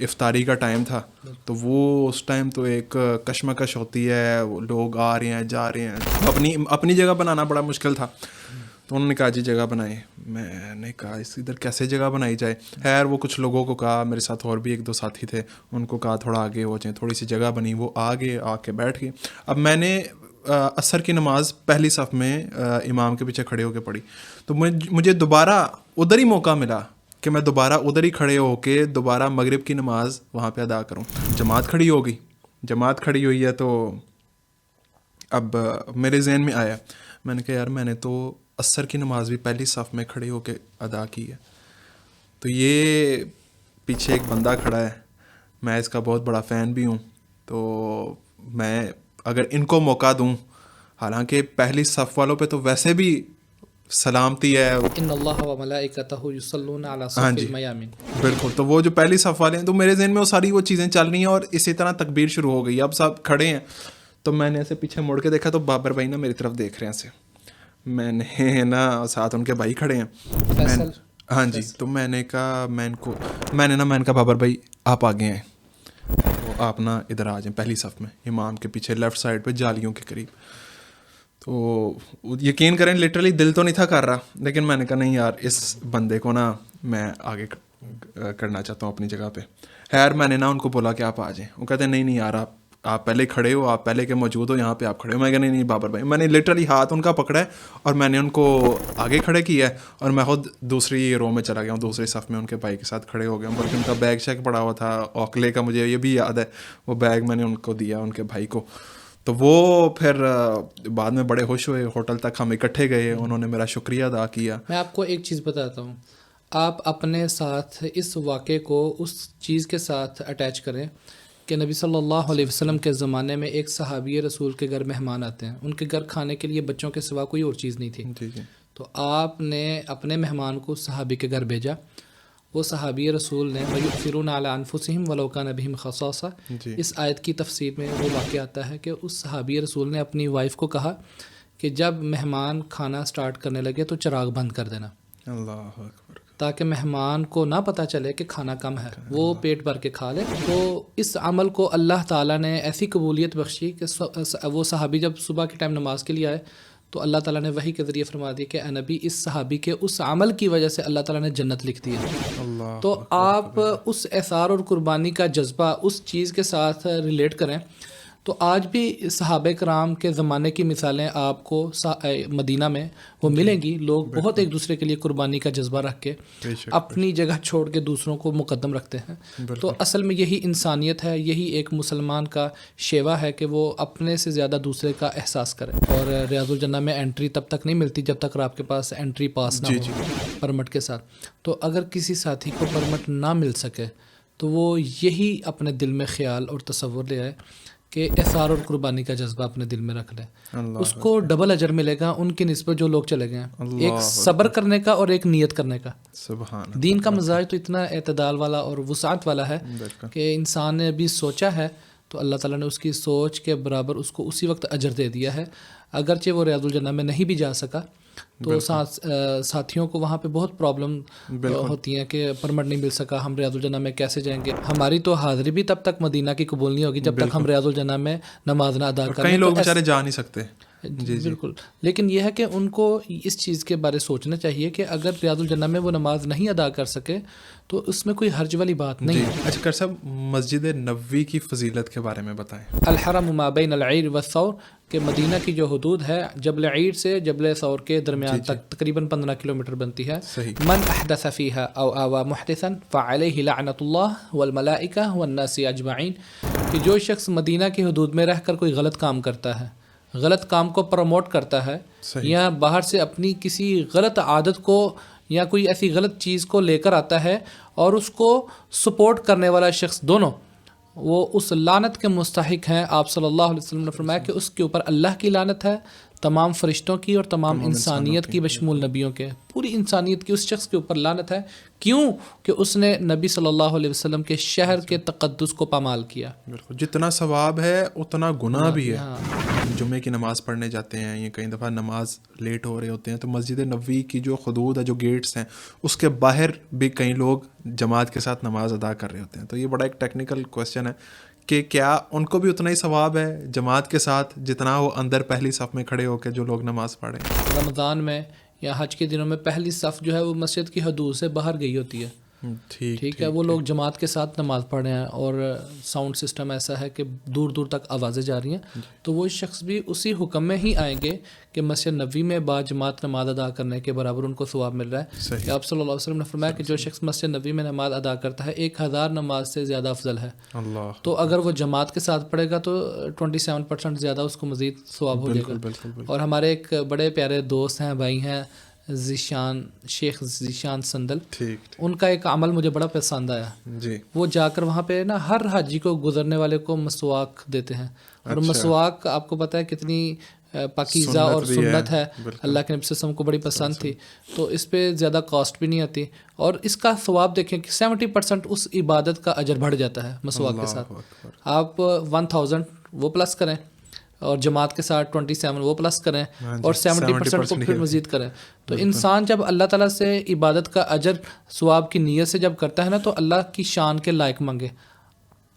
افطاری کا ٹائم تھا, تو وہ اس ٹائم تو ایک کشمکش ہوتی ہے, لوگ آ رہے ہیں جا رہے ہیں, اپنی جگہ بنانا بڑا مشکل تھا. تو انہوں نے کہا جی جگہ بنائیں. میں نے کہا اس ادھر کیسے جگہ بنائی جائے. خیر وہ کچھ لوگوں کو کہا, میرے ساتھ اور بھی ایک دو ساتھی تھے, ان کو کہا تھوڑا آگے ہو جائیں, تھوڑی سی جگہ بنی, وہ آگے آ کے بیٹھ گئے. اب میں نے عصر کی نماز پہلی صف میں امام کے پیچھے کھڑے ہو کے پڑھی, تو مجھے دوبارہ ادھر ہی موقع ملا کہ میں دوبارہ ادھر ہی کھڑے ہو کے دوبارہ مغرب کی نماز وہاں پہ ادا کروں. جماعت کھڑی ہو گئی, جماعت کھڑی ہوئی ہے, تو اب میرے ذہن میں آیا, میں نے کہا یار میں نے تو عصر کی نماز بھی پہلی صف میں کھڑے ہو کے ادا کی ہے, تو یہ پیچھے ایک بندہ کھڑا ہے, میں اس کا بہت بڑا فین بھی ہوں, تو میں اگر ان کو موقع دوں, حالانکہ پہلی صف والوں پہ تو ویسے بھی سلامتی ہے, ان اللہ و ملائکتہ یصلون علی الصف المیامین, بالکل, تو وہ جو پہلی صف والے ہیں, تو میرے ذہن میں وہ ساری وہ چیزیں چل رہی ہیں, اور اسی طرح تکبیر شروع ہو گئی. اب سب کھڑے ہیں, تو میں نے ایسے پیچھے مڑ کے دیکھا تو بابر بھائی نا میری طرف دیکھ رہے ہیں ایسے, میں نے نا ساتھ ان کے بھائی کھڑے ہیں, ہاں جی, تو میں نے کہا میں نے کہا بابر بھائی آپ آگے ہیں, تو آپ نا ادھر آ جائیں پہلی صف میں, امام کے پیچھے لیفٹ سائڈ پہ جالیوں کے قریب. تو یقین کریں لٹرلی دل تو نہیں تھا کر رہا, لیکن میں نے کہا نہیں یار اس بندے کو نا میں آگے کرنا چاہتا ہوں اپنی جگہ پہ. خیر میں نے نا ان کو بولا کہ آپ آ جائیں, وہ کہتے ہیں نہیں یار آپ پہلے کھڑے ہو, آپ پہلے کے موجود ہو, یہاں پہ آپ کھڑے ہو. میں کہا نہیں بابر بھائی, میں نے لٹرلی ہاتھ ان کا پکڑا ہے اور میں نے ان کو آگے کھڑے کیا ہے, اور میں خود دوسری رو میں چلا گیا ہوں, دوسری صف میں ان کے بھائی کے ساتھ کھڑے ہو گیا ہوں. بلکہ ان کا بیگ چیک پڑا ہوا تھا اوکلے کا, مجھے یہ بھی یاد ہے, وہ بیگ میں نے ان کو دیا ان کے بھائی کو. تو وہ پھر بعد میں بڑے خوش ہوئے, ہوٹل تک ہم اکٹھے گئے, انہوں نے میرا شکریہ ادا کیا. میں آپ کو ایک چیز بتاتا ہوں, آپ اپنے ساتھ اس واقعے کو اس چیز کے ساتھ اٹیچ کریں کہ نبی صلی اللہ علیہ وسلم کے زمانے میں ایک صحابی رسول کے گھر مہمان آتے ہیں, ان کے گھر کھانے کے لیے بچوں کے سوا کوئی اور چیز نہیں تھی. جی جی. تو آپ نے اپنے مہمان کو صحابی کے گھر بھیجا, وہ صحابی رسول نے وَيُؤْثِرُونَ عَلَىٰ أَنفُسِهِمْ وَلَوْ كَانَ بِهِمْ خَصَاصَةٌ, اس آیت کی تفسیر میں وہ واقعہ آتا ہے کہ اس صحابی رسول نے اپنی وائف کو کہا کہ جب مہمان کھانا سٹارٹ کرنے لگے تو چراغ بند کر دینا, اللہ اکبر, تاکہ مہمان کو نہ پتہ چلے کہ کھانا کم ہے, وہ پیٹ بھر کے کھا لے. تو اس عمل کو اللہ تعالیٰ نے ایسی قبولیت بخشی کہ وہ صحابی جب صبح کے ٹائم نماز کے لیے آئے تو اللہ تعالیٰ نے وحی کے ذریعے فرما دی کہ اے نبی اس صحابی کے اس عمل کی وجہ سے اللہ تعالیٰ نے جنت لکھ دی ہے. تو آپ اس اثار اور قربانی کا جذبہ اس چیز کے ساتھ ریلیٹ کریں. تو آج بھی صحابہ کرام کے زمانے کی مثالیں آپ کو مدینہ میں وہ ملیں گی. لوگ بہت ایک دوسرے کے لیے قربانی کا جذبہ رکھ کے اپنی جگہ چھوڑ کے دوسروں کو مقدم رکھتے ہیں. تو اصل میں یہی انسانیت ہے, یہی ایک مسلمان کا شیوا ہے کہ وہ اپنے سے زیادہ دوسرے کا احساس کرے. اور ریاض الجنہ میں انٹری تب تک نہیں ملتی جب تک آپ کے پاس انٹری پاس نہ ہو پرمٹ کے ساتھ. تو اگر کسی ساتھی کو پرمٹ نہ مل سکے تو وہ یہی اپنے دل میں خیال اور تصور لے آئے کہ اثار اور قربانی کا جذبہ اپنے دل میں رکھ لیں, اس کو ڈبل اجر ملے گا ان کی نسبت جو لوگ چلے گئے ہیں, ایک صبر کرنے کا اور ایک نیت کرنے کا. سبحان دین کا مزاج تو اتنا اعتدال والا اور وسعت والا ہے کہ انسان نے ابھی سوچا ہے تو اللہ تعالیٰ نے اس کی سوچ کے برابر اس کو اسی وقت اجر دے دیا ہے. اگرچہ وہ ریاض الجنہ میں نہیں بھی جا سکا تو ساتھیوں کو وہاں پہ بہت پرابلم ہوتی ہیں کہ پرمٹ نہیں مل سکا, ہم ریاض الجنہ میں کیسے جائیں گے. ہماری تو حاضری بھی تب تک مدینہ کی قبول نہیں ہوگی جب تک ہم ریاض الجنہ میں نماز نہ ادا کریں. کئی لوگ بیچارے جا نہیں سکتے. بالکل, لیکن یہ ہے کہ ان کو اس چیز کے بارے سوچنا چاہیے کہ اگر ریاض الجنہ میں وہ نماز نہیں ادا کر سکے تو اس میں کوئی حرج والی بات نہیں ہے. اچھا کر صاحب, مسجد نبوی کی فضیلت کے بارے میں بتائیں. الحرم ما بین العیر والثور, کہ مدینہ کی جو حدود ہے جبل عیر سے جبل ثور کے درمیان تک تقریباً 15 کلومیٹر بنتی ہے. من احدث فیہا او آوا محدثا فعلیہ لعنت اللہ والملائکہ والناس اجمعین, کہ جو شخص مدینہ کی حدود میں رہ کر کوئی غلط کام کرتا ہے, غلط کام کو پروموٹ کرتا ہے, یا باہر سے اپنی کسی غلط عادت کو یا کوئی ایسی غلط چیز کو لے کر آتا ہے اور اس کو سپورٹ کرنے والا شخص, دونوں وہ اس لعنت کے مستحق ہیں. آپ صلی اللہ علیہ وسلم نے فرمایا کہ اس کے اوپر اللہ کی لعنت ہے, تمام فرشتوں کی اور تمام انسانیت کی بشمول نبیوں کے، پوری انسانیت کی اس شخص کے اوپر لعنت ہے. کیوں؟ کہ اس نے نبی صلی اللہ علیہ وسلم کے شہر کے تقدس کو پامال کیا. بالکل، جتنا ثواب ہے اتنا گناہ بھی ہے. جمعے کی نماز پڑھنے جاتے ہیں یا کئی دفعہ نماز لیٹ ہو رہے ہوتے ہیں تو مسجد نبوی کی جو حدود ہے، جو گیٹس ہیں، اس کے باہر بھی کئی لوگ جماعت کے ساتھ نماز ادا کر رہے ہوتے ہیں. تو یہ بڑا ایک ٹیکنیکل کویسچن ہے کہ کیا ان کو بھی اتنا ہی ثواب ہے جماعت کے ساتھ جتنا وہ اندر پہلی صف میں کھڑے ہو کے جو لوگ نماز پڑھیں؟ رمضان میں یا حج کے دنوں میں پہلی صف جو ہے وہ مسجد کی حدود سے باہر گئی ہوتی ہے. ٹھیک ہے، وہ لوگ جماعت کے ساتھ نماز پڑھ رہے ہیں اور ساؤنڈ سسٹم ایسا ہے کہ دور دور تک آوازیں جا رہی ہیں، تو وہ شخص بھی اسی حکم میں ہی آئیں گے کہ مسجد نبوی میں با جماعت نماز ادا کرنے کے برابر ان کو ثواب مل رہا ہے. کہ آپ صلی اللہ علیہ وسلم نے فرمایا کہ جو شخص مسجد نبوی میں نماز ادا کرتا ہے 1000 نماز سے زیادہ افضل ہے. تو اگر وہ جماعت کے ساتھ پڑھے گا تو 27% زیادہ اس کو مزید ثواب ہو جائے گا. اور ہمارے ایک بڑے پیارے دوست ہیں، بھائی ہیں، شیخ ذیشان سندل، ان کا ایک عمل مجھے بڑا پسند آیا. وہ جا کر وہاں پہ نا ہر حاجی کو، گزرنے والے کو مسواک دیتے ہیں. اور مسواک آپ کو پتہ ہے کتنی پاکیزہ اور سنت ہے، اللہ کے نبی صلی اللہ علیہ وسلم کو بڑی پسند تھی. تو اس پہ زیادہ کاسٹ بھی نہیں آتی اور اس کا ثواب دیکھیں کہ 70% اس عبادت کا اجر بڑھ جاتا ہے مسواک کے ساتھ. آپ 1000 وہ پلس کریں اور جماعت کے ساتھ 27 وہ پلس کریں اور 70% کو پھر مزید کریں. تو انسان جب اللہ تعالیٰ سے عبادت کا اجر ثواب کی نیت سے جب کرتا ہے نا، تو اللہ کی شان کے لائق مانگے،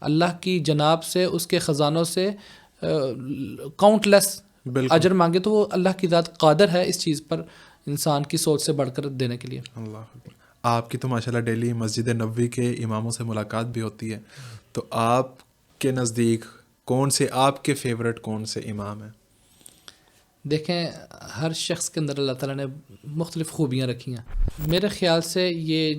اللہ کی جناب سے، اس کے خزانوں سے کاؤنٹ لیس اجر مانگے، تو وہ اللہ کی ذات قادر ہے اس چیز پر انسان کی سوچ سے بڑھ کر دینے کے لیے. آپ کی تو ماشاءاللہ ڈیلی مسجد نبوی کے اماموں سے ملاقات بھی ہوتی ہے، تو آپ کے نزدیک کون سے آپ کے فیورٹ کون سے امام ہیں؟ دیکھیں، ہر شخص کے اندر اللہ تعالیٰ نے مختلف خوبیاں رکھی ہیں. میرے خیال سے یہ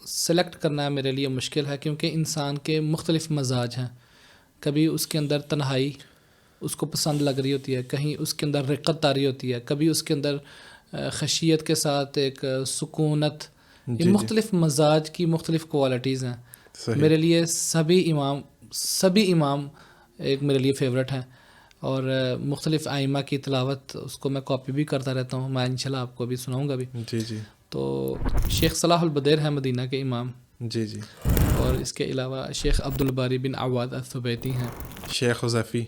سلیکٹ کرنا میرے لیے مشکل ہے، کیونکہ انسان کے مختلف مزاج ہیں. کبھی اس کے اندر تنہائی اس کو پسند لگ رہی ہوتی ہے، کہیں اس کے اندر رقت آ رہی ہوتی ہے، کبھی اس کے اندر خشیت کے ساتھ ایک سکونت. یہ مختلف مزاج کی مختلف کوالٹیز ہیں. میرے لیے سبھی امام ایک میرے لیے فیورٹ ہیں. اور مختلف ائمہ کی تلاوت اس کو میں کاپی بھی کرتا رہتا ہوں. میں انشاءاللہ آپ کو بھی سناؤں گا بھی. تو شیخ صلاح البدیر ہیں مدینہ کے امام. اور اس کے علاوہ شیخ عبدالباری بن عواد الثبیتی ہیں. شیخ حذیفی،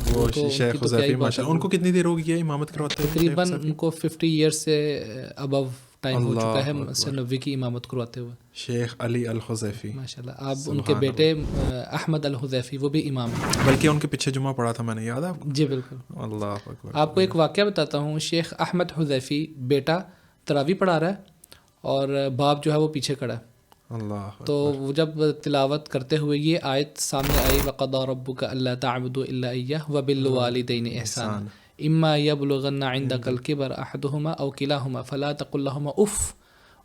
وہ شیخ حذیفی ماشاءاللہ، ان کو کتنی دیر ہو گئی ہے امامت کرواتے ہیں؟ تقریباً ان کو 50 ایئرس سے ابو ٹائم ہو چکا ہے مسجد نبوی کی امامت کرواتے ہوئے. شیخ علی الحذیفی ماشاءاللہ. اب ان کے بیٹے احمد الحذیفی وہ بھی امام ہیں، بلکہ ان کے پیچھے جمعہ پڑھا تھا میں نے، یاد ہے آپ کو؟ جی بالکل. اللہ اکبر. آپ کو ایک واقعہ بتاتا ہوں. شیخ احمد حذیفی بیٹا تراویح پڑھا رہا ہے اور باپ جو ہے وہ پیچھے کھڑا ہے. تو وہ جب تلاوت کرتے ہوئے یہ آیت سامنے آئی، وَقَضَىٰ رَبُّكَ أَلَّا تَعْبُدُوا إِلَّا إِيَّاهُ وَبِالْوَالِدَيْنِ إِحْسَانًا إِمَّا يَبْلُغَنَّ عِندَكَ الْكِبَرَ أَحَدُهُمَا أَوْ كِلَاهُمَا فَلَا تَقُل لَّهُمَا أُفٍّ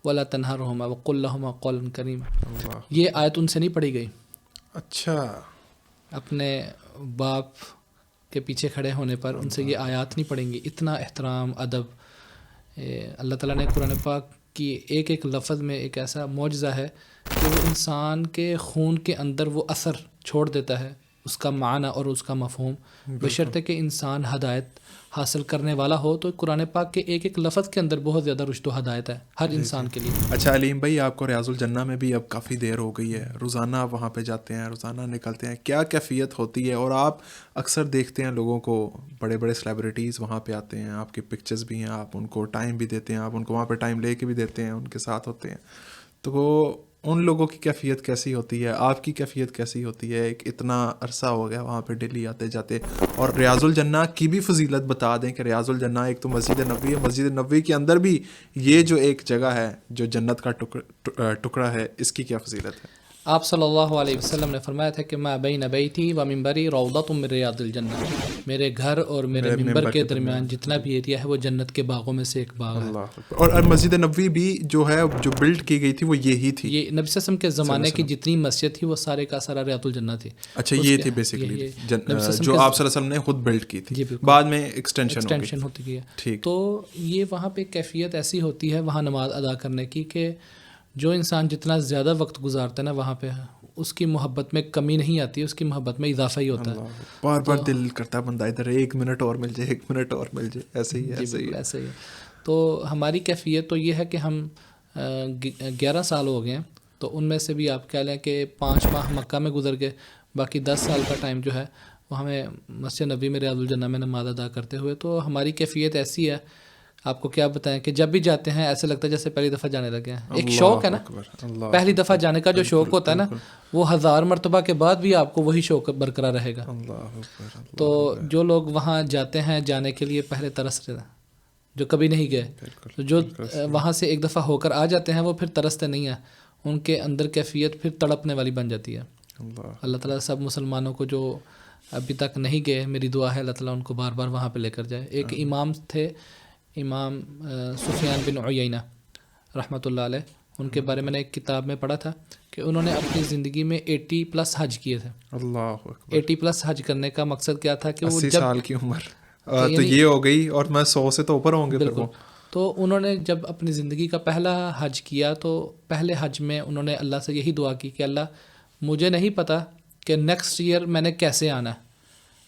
وَلَا تَنْهَرْهُمَا وَقُل لَّهُمَا قَوْلًا كَرِيمًا. یہ آیت ان سے نہیں پڑھی گئی. اچھا، اپنے باپ کے پیچھے کھڑے ہونے پر ان سے یہ آیات نہیں پڑھیں گی. اتنا احترام، ادب. اللہ تعالیٰ نے قرآن پاک کی ایک ایک لفظ میں ایک ایسا معجزہ ہے کہ وہ انسان کے خون کے اندر وہ اثر چھوڑ دیتا ہے، اس کا معنی اور اس کا مفہوم، بشرطے کہ انسان ہدایت حاصل کرنے والا ہو. تو قرآن پاک کے ایک ایک لفظ کے اندر بہت زیادہ رشد و ہدایت ہے ہر انسان کے لیے. اچھا علیم بھائی، آپ کو ریاض الجنہ میں بھی اب کافی دیر ہو گئی ہے، روزانہ آپ وہاں پہ جاتے ہیں، روزانہ نکلتے ہیں، کیا کیفیت ہوتی ہے؟ اور آپ اکثر دیکھتے ہیں لوگوں کو، بڑے بڑے سیلیبریٹیز وہاں پہ آتے ہیں، آپ کی پکچرز بھی ہیں، آپ ان کو ٹائم بھی دیتے ہیں، آپ ان کو وہاں پہ ٹائم لے کے بھی دیتے ہیں، ان کے ساتھ ہوتے ہیں، تو ان لوگوں کی کیفیت کیسی ہوتی ہے؟ آپ کی کیفیت کیسی ہوتی ہے؟ ایک اتنا عرصہ ہو گیا وہاں پہ ڈیلی آتے جاتے. اور ریاض الجنہ کی بھی فضیلت بتا دیں کہ ریاض الجنہ ایک تو مسجد نبوی ہے، مسجد نبوی کے اندر بھی یہ جو ایک جگہ ہے جو جنت کا ٹکڑا ہے، اس کی کیا فضیلت ہے؟ آپ صلی اللہ علیہ وسلم نے فرمایا تھا کہ ما بین بیتی و منبری روضۃ من ریاض الجنہ. میرے گھر اور میرے منبر کے درمیان جتنا بھی ایریا ہے وہ جنت کے باغوں میں سے ایک باغ ہے. اور مسجد نبوی بھی جو ہے، جو بلڈ کی گئی تھی، وہ یہی تھی. یہ نبی صلی اللہ علیہ وسلم کے زمانے کی جتنی مسجد تھی وہ سارے کا سارا ریاض الجنہ تھی. اچھا، یہ تھی بیسیکلی جو آپ صلی اللہ علیہ وسلم نے خود بلڈ کی تھی، بعد میں ایکسٹینشن ہوتی گئی. تو یہ وہاں پہ کیفیت ایسی ہوتی ہے وہاں نماز ادا کرنے کی کہ جو انسان جتنا زیادہ وقت گزارتا ہے نا وہاں پہ، اس کی محبت میں کمی نہیں آتی, اس کی محبت میں اضافہ ہی ہوتا ہے. بار بار دل کرتا ہے بندہ ادھر 1 منٹ اور مل جائے, 1 منٹ اور مل جائے, ایسے ہی ایسے ہی. تو ہماری کیفیت تو یہ ہے کہ ہم 11 سال ہو گئے ہیں, تو ان میں سے بھی آپ کہہ لیں کہ 5 ماہ مکہ میں گزر گئے, باقی 10 سال کا ٹائم جو ہے وہ ہمیں مسجد نبی میں ریاض الجنہ میں نماز ادا کرتے ہوئے. تو ہماری کیفیت ایسی ہے, آپ کو کیا بتائیں کہ جب بھی جاتے ہیں ایسے لگتا ہے جیسے پہلی دفعہ جانے لگے ہیں. ایک شوق ہے نا, پہلی دفعہ جانے کا جو شوق ہوتا ہے نا, وہ 1000 مرتبہ کے بعد بھی آپ کو وہی شوق برقرار رہے گا. تو جو لوگ وہاں جاتے ہیں جانے کے لیے پہلے ترس رہے ہیں, جو کبھی نہیں گئے, تو جو وہاں سے ایک دفعہ ہو کر آ جاتے ہیں وہ پھر ترستے نہیں ہیں, ان کے اندر کیفیت پھر تڑپنے والی بن جاتی ہے. اللہ تعالیٰ سب مسلمانوں کو جو ابھی تک نہیں گئے, میری دعا ہے اللہ تعالیٰ ان کو بار بار وہاں پہ لے کر جائے. ایک امام تھے, امام سفیان بن عیینہ رحمۃ اللہ علیہ, ان کے بارے میں نے ایک کتاب میں پڑھا تھا کہ انہوں نے اپنی زندگی میں 80+ حج کیے تھے. اللہ 80+ حج کرنے کا مقصد کیا تھا کہ وہ 80 سال کی عمر تو یہ ہو گئی, اور میں 100 سے تو اوپر ہوں گے. بالکل. تو انہوں نے جب اپنی زندگی کا پہلا حج کیا تو پہلے حج میں انہوں نے اللہ سے یہی دعا کی کہ اللہ مجھے نہیں پتہ کہ نیکسٹ ایئر میں نے کیسے آنا ہے,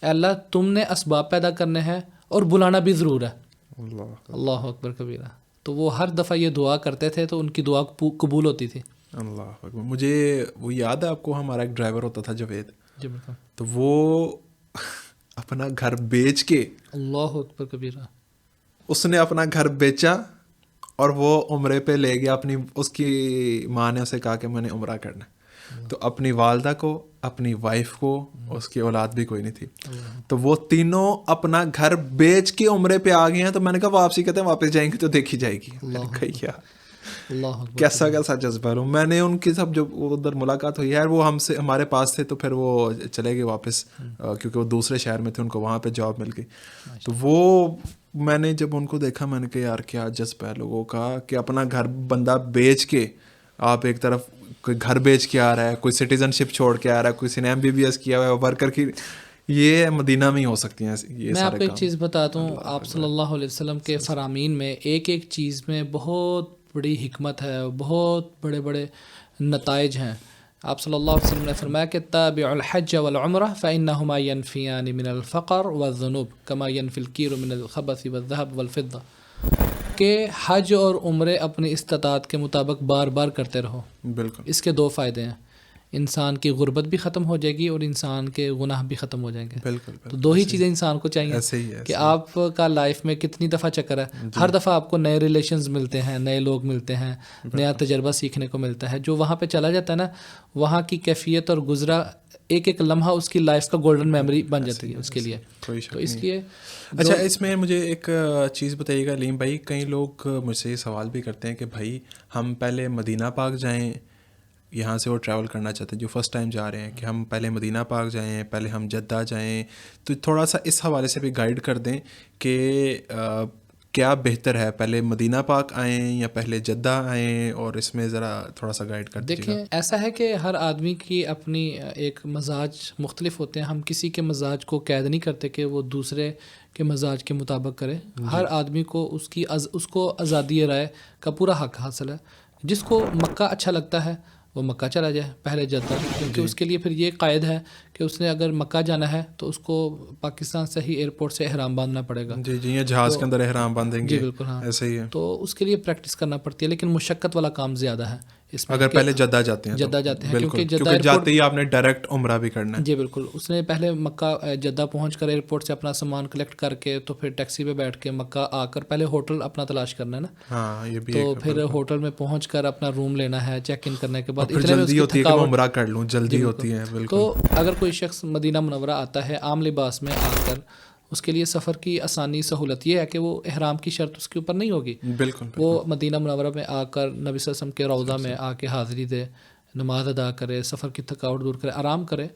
اللہ تم نے اسباب پیدا کرنے ہیں اور بلانا بھی ضرور ہے. اللہ اکبر کبیرہ. تو وہ ہر دفعہ یہ دعا کرتے تھے تو ان کی دعا قبول ہوتی تھی. اللہ اکبر. مجھے وہ یاد ہے آپ کو, ہمارا ایک ڈرائیور ہوتا تھا جاوید, جی بالکل, تو وہ اپنا گھر بیچ کے, اللہ اکبر کبیرہ, اس نے اپنا گھر بیچا اور وہ عمرے پہ لے گیا. اس کی ماں نے اسے کہا کہ میں نے عمرہ کرنا ہے, تو اپنی والدہ کو, اپنی وائف کو, اس کی اولاد بھی کوئی نہیں تھی, تو وہ تینوں اپنا گھر بیچ کے عمرے پہ آ گئے ہیں. تو میں نے کہا واپسی کہتے ہیں واپس جائیں گے تو دیکھی جائے گی. کیسا کیسا جذبہ ہوں. میں نے ان کی سب جب ادھر ملاقات ہوئی ہے, وہ ہمارے پاس تھے, تو پھر وہ چلے گئے واپس, کیونکہ وہ دوسرے شہر میں تھے, ان کو وہاں پہ جاب مل گئی. تو وہ میں نے جب ان کو دیکھا, میں نے کہا یار کیا جذبہ ہے لوگوں کا کہ اپنا گھر بندہ بیچ کے, آپ ایک طرف کوئی گھر بیچ کے آ رہا ہے, کوئی سٹیزن شپ چھوڑ کے آ رہا ہے, کسی نے MBBS کیا ہوا ہے, ورکر کی. یہ مدینہ میں ہی ہو سکتی ہیں یہ. میں آپ کو ایک چیز بتاتا ہوں, آپ صلی اللہ علیہ وسلم کے فرامین میں ایک ایک چیز میں بہت بڑی حکمت ہے, بہت بڑے بڑے نتائج ہیں. آپ صلی اللہ علیہ وسلم نے فرمایا کہ تابع الحج والعمرہ فإنہما ینفیان من الفقر والذنوب کما ینفی الکیر من الخبث والذهب والفضہ, کہ حج اور عمرے اپنی استطاعت کے مطابق بار بار کرتے رہو. بالکل. اس کے 2 فائدے ہیں, انسان کی غربت بھی ختم ہو جائے گی اور انسان کے گناہ بھی ختم ہو جائیں گے. بالکل. تو 2 ہی چیزیں انسان کو چاہیے کہ آپ کا لائف میں کتنی دفعہ چکر ہے, ہر دفعہ آپ کو نئے ریلیشنز ملتے ہیں, نئے لوگ ملتے ہیں, نیا تجربہ سیکھنے کو ملتا ہے. جو وہاں پہ چلا جاتا ہے نا, وہاں کی کیفیت اور گزرا ایک ایک لمحہ اس کی لائف کا گولڈن میموری بن جاتی ہے اس کے لیے. تو اس لیے اچھا, اس میں مجھے ایک چیز بتائیے گا علیم بھائی, کئی لوگ مجھ سے یہ سوال بھی کرتے ہیں کہ بھائی ہم پہلے مدینہ پاک جائیں, یہاں سے وہ ٹریول کرنا چاہتے ہیں جو فرسٹ ٹائم جا رہے ہیں, کہ ہم پہلے مدینہ پاک جائیں, پہلے ہم جدہ جائیں, تو تھوڑا سا اس حوالے سے بھی گائیڈ کر دیں کہ کیا بہتر ہے, پہلے مدینہ پاک آئیں یا پہلے جدہ آئیں, اور اس میں ذرا تھوڑا سا گائیڈ کر دیجیے. دیکھیں ایسا ہے کہ ہر آدمی کی اپنی ایک مزاج مختلف ہوتے ہیں. ہم کسی کے مزاج کو قید نہیں کرتے کہ وہ دوسرے کے مزاج کے مطابق کرے. ہر آدمی کو اس کو آزادی رائے کا پورا حق حاصل ہے. جس کو مکہ اچھا لگتا ہے وہ مکہ چلا جائے, پہلے جدہ, کیونکہ اس کے لیے پھر یہ قائد ہے کہ اس نے اگر مکہ جانا ہے تو اس کو پاکستان سے ہی ایئرپورٹ سے احرام باندھنا پڑے گا. جی یہ جہاز کے اندر احرام باندھیں گے. جی بالکل, ہاں ایسے ہی ہے. تو اس کے لیے پریکٹس کرنا پڑتی ہے, لیکن مشقت والا کام زیادہ ہے اس میں. اگر پہلے جدہ جاتے ہیں کیونکہ جدہ جاتے ہی آپ نے ڈائریکٹ عمرہ بھی کرنا ہے. جی بالکل. اس نے پہلے مکہ جدہ پہنچ کر ایئرپورٹ سے اپنا سامان کلیکٹ کر کے تو پھر ٹیکسی پہ بیٹھ کے مکہ آ کر پہلے ہوٹل اپنا تلاش کرنا ہے نا. ہاں یہ بھی. تو پھر ہوٹل میں پہنچ کر اپنا روم لینا ہے, چیک ان کرنے کے بعد جلدی ہوتی ہے کہ عمرہ کر لوں, جلدی ہوتی ہے. بالکل. تو اگر کوئی شخص مدینہ منورہ آتا ہے عام لباس میں آ کر, اس کے لیے سفر کی آسانی سہولت یہ ہے کہ وہ احرام کی شرط اس کے اوپر نہیں ہوگی. بالکل. وہ مدینہ منورہ میں آ کر نبی صلی اللہ علیہ وسلم کے روضہ میں آ کے حاضری دے, نماز ادا کرے, سفر کی تھکاوٹ دور کرے, آرام کرے.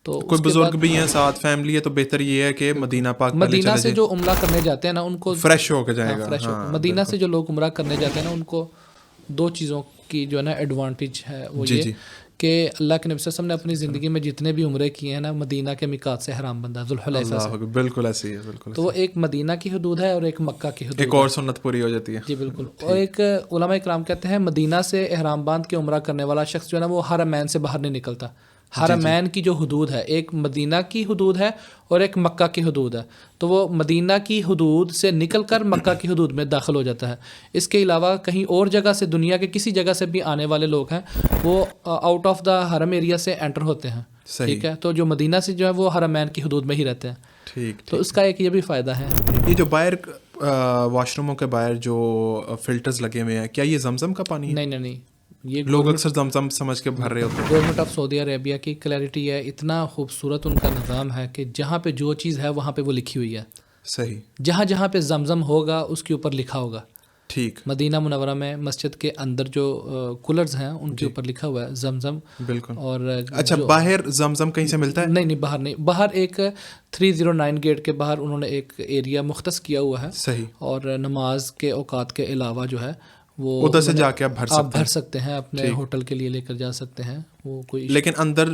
تو کوئی بزرگ بھی ہیں ساتھ, فیملی ہے, تو بہتر یہ ہے کہ مدینہ پاک مدینہ سے جو عمرہ کرنے جاتے ہیں نا ان کو فریش ہو کے جائے گا. مدینہ سے جو لوگ عمرہ کرنے جاتے ہیں نا ان کو 2 چیزوں کی جو ہے نا ایڈوانٹیج ہے, وہ یہ کہ اللہ کے نبی صلی اللہ علیہ وسلم نے اپنی زندگی میں جتنے بھی عمرے کیے ہیں نا مدینہ کے میقات سے حرام بندہ ذوالحلیفہ سے. بالکل ایسے ہی ہے, بالکل. تو وہ ایک مدینہ کی حدود ہے اور ایک مکہ کی حدود. ایک اور سنت پوری ہو جاتی ہے. جی بالکل. اور ایک علماء کرام کہتے ہیں مدینہ سے احرام باندھ کے عمرہ کرنے والا شخص جو ہے نا وہ حرمین سے باہر نہیں نکلتا. حرمین کی جو حدود ہے, ایک مدینہ کی حدود ہے اور ایک مکہ کی حدود ہے, تو وہ مدینہ کی حدود سے نکل کر مکہ کی حدود میں داخل ہو جاتا ہے. اس کے علاوہ کہیں اور جگہ سے, دنیا کے کسی جگہ سے بھی آنے والے لوگ ہیں وہ آؤٹ آف دا حرم ایریا سے انٹر ہوتے ہیں. ٹھیک ہے, تو جو مدینہ سے جو ہے وہ حرمین کی حدود میں ہی رہتے ہیں. ٹھیک. تو اس کا ایک یہ بھی فائدہ ہے. یہ جو باہر واش روموں کے باہر جو فلٹرز لگے ہوئے ہیں, کیا یہ زمزم کا پانی ہے؟ نہیں, یہ لوگ اکثر زمزم سمجھ کے بھر رہے ہوتے ہیں. گورنمنٹ آف سعودی عربیہ کی کلیئرٹی ہے, اتنا خوبصورت ان کا نظام ہے کہ جہاں پہ جو چیز ہے وہاں پہ وہ لکھی ہوئی ہے. صحیح. جہاں جہاں پہ زمزم ہوگا اس کے اوپر لکھا ہوگا. ٹھیک. مدینہ منورہ میں مسجد کے اندر جو کولرز ہیں ان کے اوپر لکھا ہوا ہے زمزم. بالکل. اور اچھا, باہر زمزم کہیں سے ملتا ہے؟ نہیں, باہر نہیں. باہر ایک 309 گیٹ کے باہر انہوں نے ایک ایریا مختص کیا ہوا ہے. صحیح. اور نماز کے اوقات کے علاوہ جو ہے وہ ادھر سے جا کے آپ بھر سکتے ہیں, اپنے ہوٹل کے لیے لے کر جا سکتے ہیں. وہ کوئی لیکن اندر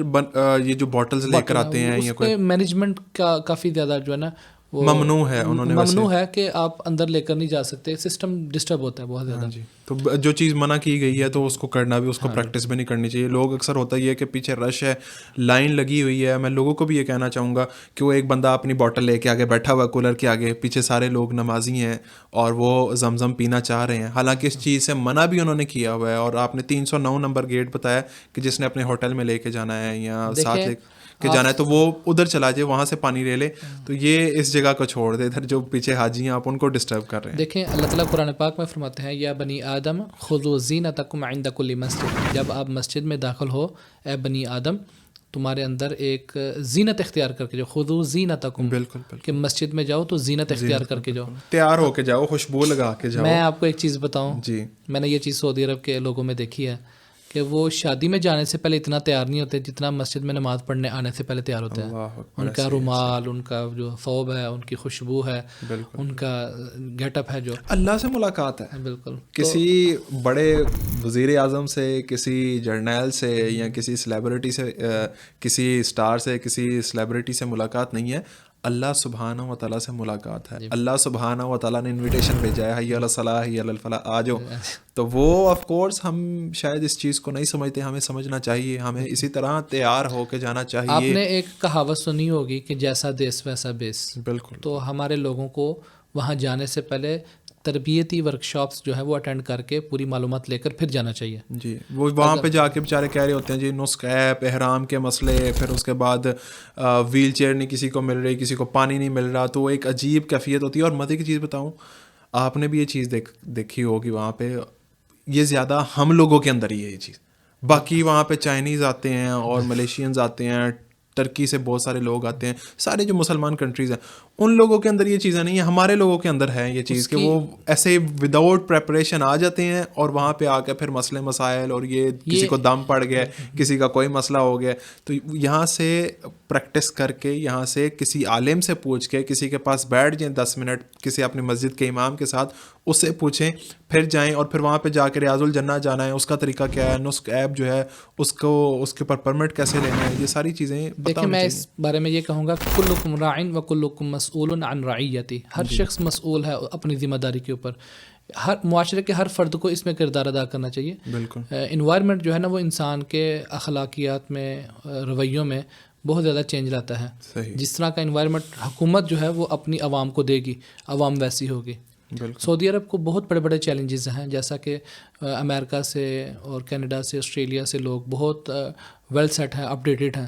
یہ جو بوٹلز لے کر آتے ہیں یا کوئی مینجمنٹ کا کافی زیادہ جو ہے نا وہ ممنوع ہے, انہوں نے ممنوع ہے کہ آپ اندر لے کر نہیں جا سکتے. سسٹم ڈسٹرب ہوتا ہے بہت زیادہ. جی. تو جو چیز منع کی گئی ہے تو اس کو کرنا بھی, اس کو پریکٹس بھی نہیں کرنی چاہیے. لوگ اکثر ہوتا ہی ہے کہ پیچھے رش ہے, لائن لگی ہوئی ہے. میں لوگوں کو بھی یہ کہنا چاہوں گا کہ وہ ایک بندہ اپنی بوٹل لے کے آگے بیٹھا ہوا ہے کولر کے آگے, پیچھے سارے لوگ نمازی ہیں اور وہ زمزم پینا چاہ رہے ہیں, حالانکہ اس چیز سے منع بھی انہوں نے کیا ہوا ہے. اور آپ نے 309 نمبر گیٹ بتایا کہ جس نے اپنے ہوٹل میں لے کے جانا ہے یا ساتھ لے کے جانا ہے تو وہ ادھر چلا جائے, وہاں سے پانی لے لے. تو یہ اس جگہ کو چھوڑ دے, ادھر جو پیچھے حاجی ہیں آپ ان کو ڈسٹرب کر رہے ہیں. دیکھیں اللہ تعالیٰ قرآن پاک میں فرماتے ہیں یا بنی آدم خذوا زینتکم عند کل مسجد. جب آپ مسجد میں داخل ہو اے بنی آدم, تمہارے اندر ایک زینت اختیار کر کے جاؤ. خذوا زینتکم, بالکل کہ مسجد میں جاؤ تو زینت اختیار کر کے جاؤ, تیار ہو کے جاؤ, خوشبو لگا کے جاؤ. میں آپ کو ایک چیز بتاؤں, جی, میں نے یہ چیز سعودی عرب کے لوگوں میں دیکھی ہے کہ وہ شادی میں جانے سے پہلے اتنا تیار نہیں ہوتے جتنا مسجد میں نماز پڑھنے آنے سے پہلے تیار ہوتے ہیں. ان کا رومال, ان کا جو ثوب ہے, ان کی خوشبو ہے, ان کا گیٹ اپ ہے, جو اللہ سے ملاقات ہے. بالکل. کسی بڑے وزیر اعظم سے, کسی جرنیل سے یا کسی سیلیبریٹی سے, کسی اسٹار سے, کسی سیلیبریٹی سے ملاقات نہیں ہے, اللہ سبحانہ و تعالیٰ سے ملاقات ہے. اللہ سبحانہ و تعالیٰ نے انویٹیشن بھیجا ہے, حی علی الصلاح حی علی الفلاح, آ جاؤ. تو وہ آف کورس ہم شاید اس چیز کو نہیں سمجھتے, ہمیں سمجھنا چاہیے, ہمیں اسی طرح تیار ہو کے جانا چاہیے. آپ نے ایک کہاوت سنی ہوگی کہ جیسا دیس ویسا بیس. بالکل. تو ہمارے لوگوں کو وہاں جانے سے پہلے تربیتی ورکشاپس جو ہے وہ اٹینڈ کر کے پوری معلومات لے کر پھر جانا چاہیے. جی, وہ وہاں پہ جا کے بیچارے کہہ رہے ہوتے ہیں جی نسخ ایپ, احرام کے مسئلے, پھر اس کے بعد ویل چیئر نہیں کسی کو مل رہی, کسی کو پانی نہیں مل رہا, تو وہ ایک عجیب کیفیت ہوتی ہے. اور مزے کی چیز بتاؤں, آپ نے بھی یہ چیز دیکھی ہوگی وہاں پہ, یہ زیادہ ہم لوگوں کے اندر ہی ہے یہ چیز. باقی وہاں پہ چائنیز آتے ہیں اور ملیشینز آتے ہیں, ٹرکی سے بہت سارے لوگ آتے ہیں, سارے جو مسلمان کنٹریز ہیں ان لوگوں کے اندر یہ چیزیں نہیں ہیں. ہمارے لوگوں کے اندر ہے یہ چیز کہ وہ ایسے وداؤٹ پریپریشن آ جاتے ہیں اور وہاں پہ آ کے پھر مسئلے مسائل, اور یہ کسی کو دم پڑ گیا, کسی کا کوئی مسئلہ ہو گیا, تو یہاں سے پریکٹس کر کے, یہاں سے کسی عالم سے پوچھ کے, کسی کے پاس بیٹھ جائیں 10 منٹ, کسی اپنی مسجد کے امام کے ساتھ, اس سے پوچھیں, پھر جائیں. اور پھر وہاں پہ جا کے ریاض الجنہ جانا ہے, اس کا طریقہ کیا ہے, نسخ ایپ جو ہے اس کو, اس کے اوپر پرمٹ کیسے لینا ہے, یہ ساری چیزیں. دیکھیں میں اس بارے میں یہ کہوں گا کلکم راعٍ وکلکم مسئول عن رعیتی. ہر شخص مسئول ہے اپنی ذمہ داری کے اوپر. ہر معاشرے کے ہر فرد کو اس میں کردار ادا کرنا چاہیے. بالکل. انوائرمنٹ جو ہے نا وہ انسان کے اخلاقیات میں, رویوں میں بہت زیادہ چینج لاتا ہے. جس طرح کا انوائرمنٹ حکومت جو ہے وہ اپنی عوام کو دے گی, عوام ویسی ہوگی. سعودی عرب کو بہت بڑے بڑے چیلنجز ہیں, جیسا کہ امریکہ سے اور کینیڈا سے, آسٹریلیا سے لوگ بہت ویل سیٹ ہیں, اپ ڈیٹڈ ہیں,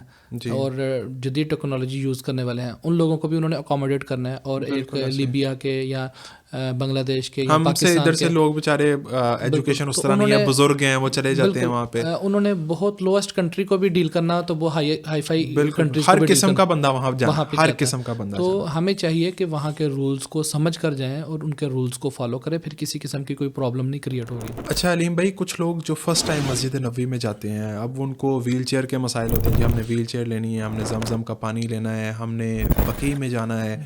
اور جدید ٹیکنالوجی یوز کرنے والے ہیں. ان لوگوں کو بھی انہوں نے اکوموڈیٹ کرنا ہے. اور ایک لیبیا کے یا بنگلہ دیش کے, ہم سے ادھر سے لوگ بیچارے ایجوکیشن اس طرح نہیں ہے, بزرگ ہیں, وہ چلے جاتے ہیں وہاں پہ. انہوں نے بہت لوسٹ کنٹری کو بھی ڈیل کرنا, تو وہ ہائی فائی کنٹریز, ہر قسم کا بندہ وہاں جانا, ہر قسم کا بندہ. تو ہمیں چاہیے کہ وہاں کے رولز کو سمجھ کر جائیں اور ان کے رولز کو فالو کریں, پھر کسی قسم کی کوئی پرابلم نہیں کریٹ ہوگی. اچھا علیم بھائی, کچھ لوگ جو فرسٹ ٹائم مسجد نبوی میں جاتے ہیں, اب ان کو ویل چیئر کے مسائل ہوتے ہیں, جی ہم نے ویل چیئر لینی ہے, ہم نے زمزم کا پانی لینا ہے, ہم نے بقیع میں جانا ہے,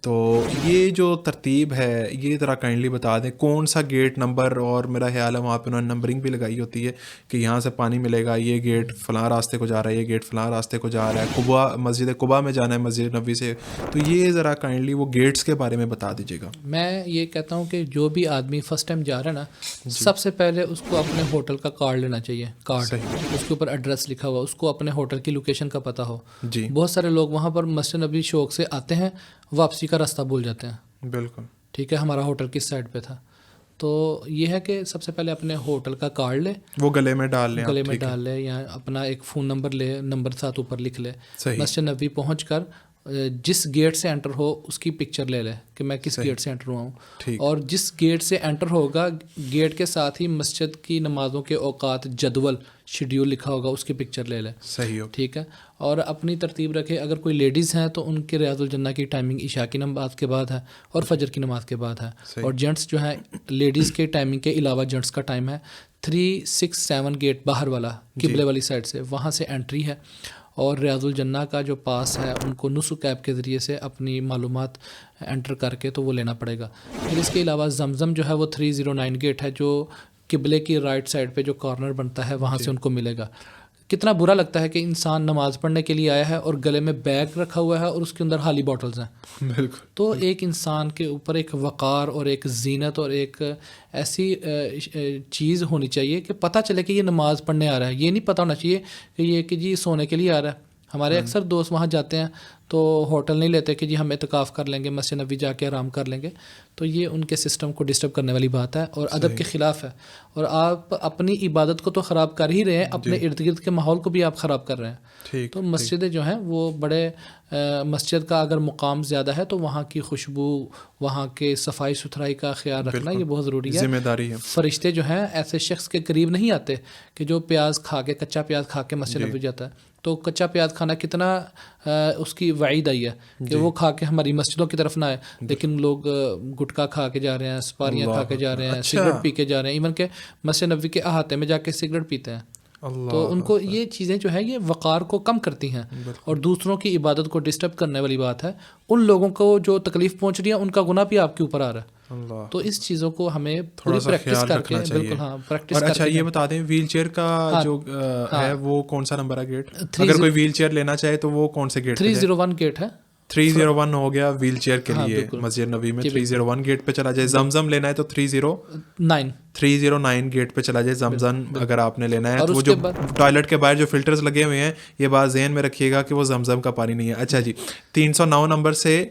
تو یہ جو ترتیب ہے یہ ذرا کائنڈلی بتا دیں کون سا گیٹ نمبر, اور میرا خیال ہے وہاں پہ انہوں نے نمبرنگ بھی لگائی ہوتی ہے کہ یہاں سے پانی ملے گا, یہ گیٹ فلاں راستے کو جا رہا ہے, یہ گیٹ فلاں راستے کو جا رہا ہے, قبا مسجد قبا میں جانا ہے مسجد نبوی سے. تو یہ ذرا کائنڈلی وہ گیٹس کے بارے میں بتا دیجیے گا. میں یہ کہتا ہوں کہ جو بھی آدمی فرسٹ ٹائم جا رہا ہے نا, سب سے پہلے اس کو اپنے ہوٹل کا کارڈ لینا چاہیے. کارڈ اس کے اوپر ایڈریس لکھا ہوا, اس کو اپنے ہوٹل کی لوکیشن کا پتہ ہو. جی بہت سارے لوگ وہاں پر مسجد نبوی شوق سے آتے ہیں, واپسی کا راستہ بھول جاتے ہیں. بالکل ٹھیک ہے, ہمارا ہوٹل کس سائڈ پہ تھا. تو یہ ہے کہ سب سے پہلے اپنے ہوٹل کا کارڈ لے, وہ گلے میں ڈال لیں, گلے میں ڈال لے, یا اپنا ایک فون نمبر لے, نمبر ساتھ اوپر لکھ لے. مسجد نبوی پہنچ کر جس گیٹ سے انٹر ہو اس کی پکچر لے لے کہ میں کس گیٹ سے انٹر ہوا ہوں, اور جس گیٹ سے انٹر ہوگا گیٹ کے ساتھ ہی مسجد کی نمازوں کے اوقات جدول شیڈیول لکھا ہوگا, اس کی پکچر لے لے. صحیح ہو, ٹھیک ہے. اور اپنی ترتیب رکھے. اگر کوئی لیڈیز ہیں تو ان کے ریاض الجنہ کی ٹائمنگ عشاء کی نماز کے بعد ہے اور فجر کی نماز کے بعد ہے. اور جینٹس جو ہیں لیڈیز کے ٹائمنگ کے علاوہ جینٹس کا ٹائم ہے 367 گیٹ باہر والا قبلے والی سائڈ سے, وہاں سے انٹری ہے. اور ریاض الجنہ کا جو پاس ہے ان کو نسخ ایپ کے ذریعے سے اپنی معلومات انٹر کر کے تو وہ لینا پڑے گا. پھر اس کے علاوہ زمزم جو ہے وہ 309 گیٹ ہے, جو قبلے کی رائٹ سائڈ پہ جو کارنر بنتا ہے وہاں سے ان کو ملے گا. کتنا برا لگتا ہے کہ انسان نماز پڑھنے کے لیے آیا ہے اور گلے میں بیگ رکھا ہوا ہے اور اس کے اندر خالی باٹلز ہیں. بالکل. تو ایک انسان کے اوپر ایک وقار اور ایک زینت اور ایک ایسی چیز ہونی چاہیے کہ پتہ چلے کہ یہ نماز پڑھنے آ رہا ہے. یہ نہیں پتہ ہونا چاہیے کہ یہ کہ جی سونے کے لیے آ رہا ہے. ہمارے اکثر دوست وہاں جاتے ہیں تو ہوٹل نہیں لیتے کہ جی ہم اعتکاف کر لیں گے, مسجد نبوی جا کے آرام کر لیں گے. تو یہ ان کے سسٹم کو ڈسٹرب کرنے والی بات ہے اور ادب کے خلاف ہے. اور آپ اپنی عبادت کو تو خراب کر ہی رہے ہیں, اپنے ارد گرد کے ماحول کو بھی آپ خراب کر رہے ہیں. تو مسجدیں جو ہیں وہ بڑے, مسجد کا اگر مقام زیادہ ہے تو وہاں کی خوشبو, وہاں کے صفائی ستھرائی کا خیال رکھنا یہ بہت ضروری ہے, ذمہ داری ہے. فرشتے جو ہیں ایسے شخص کے قریب نہیں آتے کہ جو پیاز کھا کے, کچا پیاز کھا کے مسجد نبوی جاتا ہے. تو کچا پیاز کھانا کتنا اس کی وعید آئی ہے کہ وہ کھا کے ہماری مسجدوں کی طرف نہ آئے. لیکن لوگ گٹکا کھا کے جا رہے ہیں, سپاریاں کھا کے جا رہے ہیں, سگریٹ پی کے جا رہے ہیں, ایون کہ مسجد نبوی کے احاطے میں جا کے سگریٹ پیتے ہیں. تو ان کو یہ چیزیں جو ہے یہ وقار کو کم کرتی ہیں اور دوسروں کی عبادت کو ڈسٹرب کرنے والی بات ہے. ان لوگوں کو جو تکلیف پہنچ رہی ہے ان کا گناہ بھی آپ کے اوپر آ رہا ہے. تو اس چیزوں کو ہمیں تھوڑا سا پریکٹس کر کے, بالکل ہاں پریکٹس. اور اچھا یہ بتا دیں ویل چیئر کا جو ہے وہ کون سا نمبر ہے گیٹ, اگر کوئی ویل چیئر لینا چاہے تو وہ کون سے گیٹ؟ 301 گیٹ ہے. 301 ہو گیا ویل چیئر کے لیے مسجد نبوی میں. 301 گیٹ پہ چلا جائے. زمزم لینا ہے تو 309 گیٹ پہ چلا جائے. زمزم اگر آپ نے لینا ہے تو وہ جو ٹوائلٹ کے باہر جو فلٹرز لگے ہوئے ہیں یہ بات ذہن میں رکھیے گا کہ وہ زمزم کا پانی نہیں ہے. اچھا جی 309 نمبر سے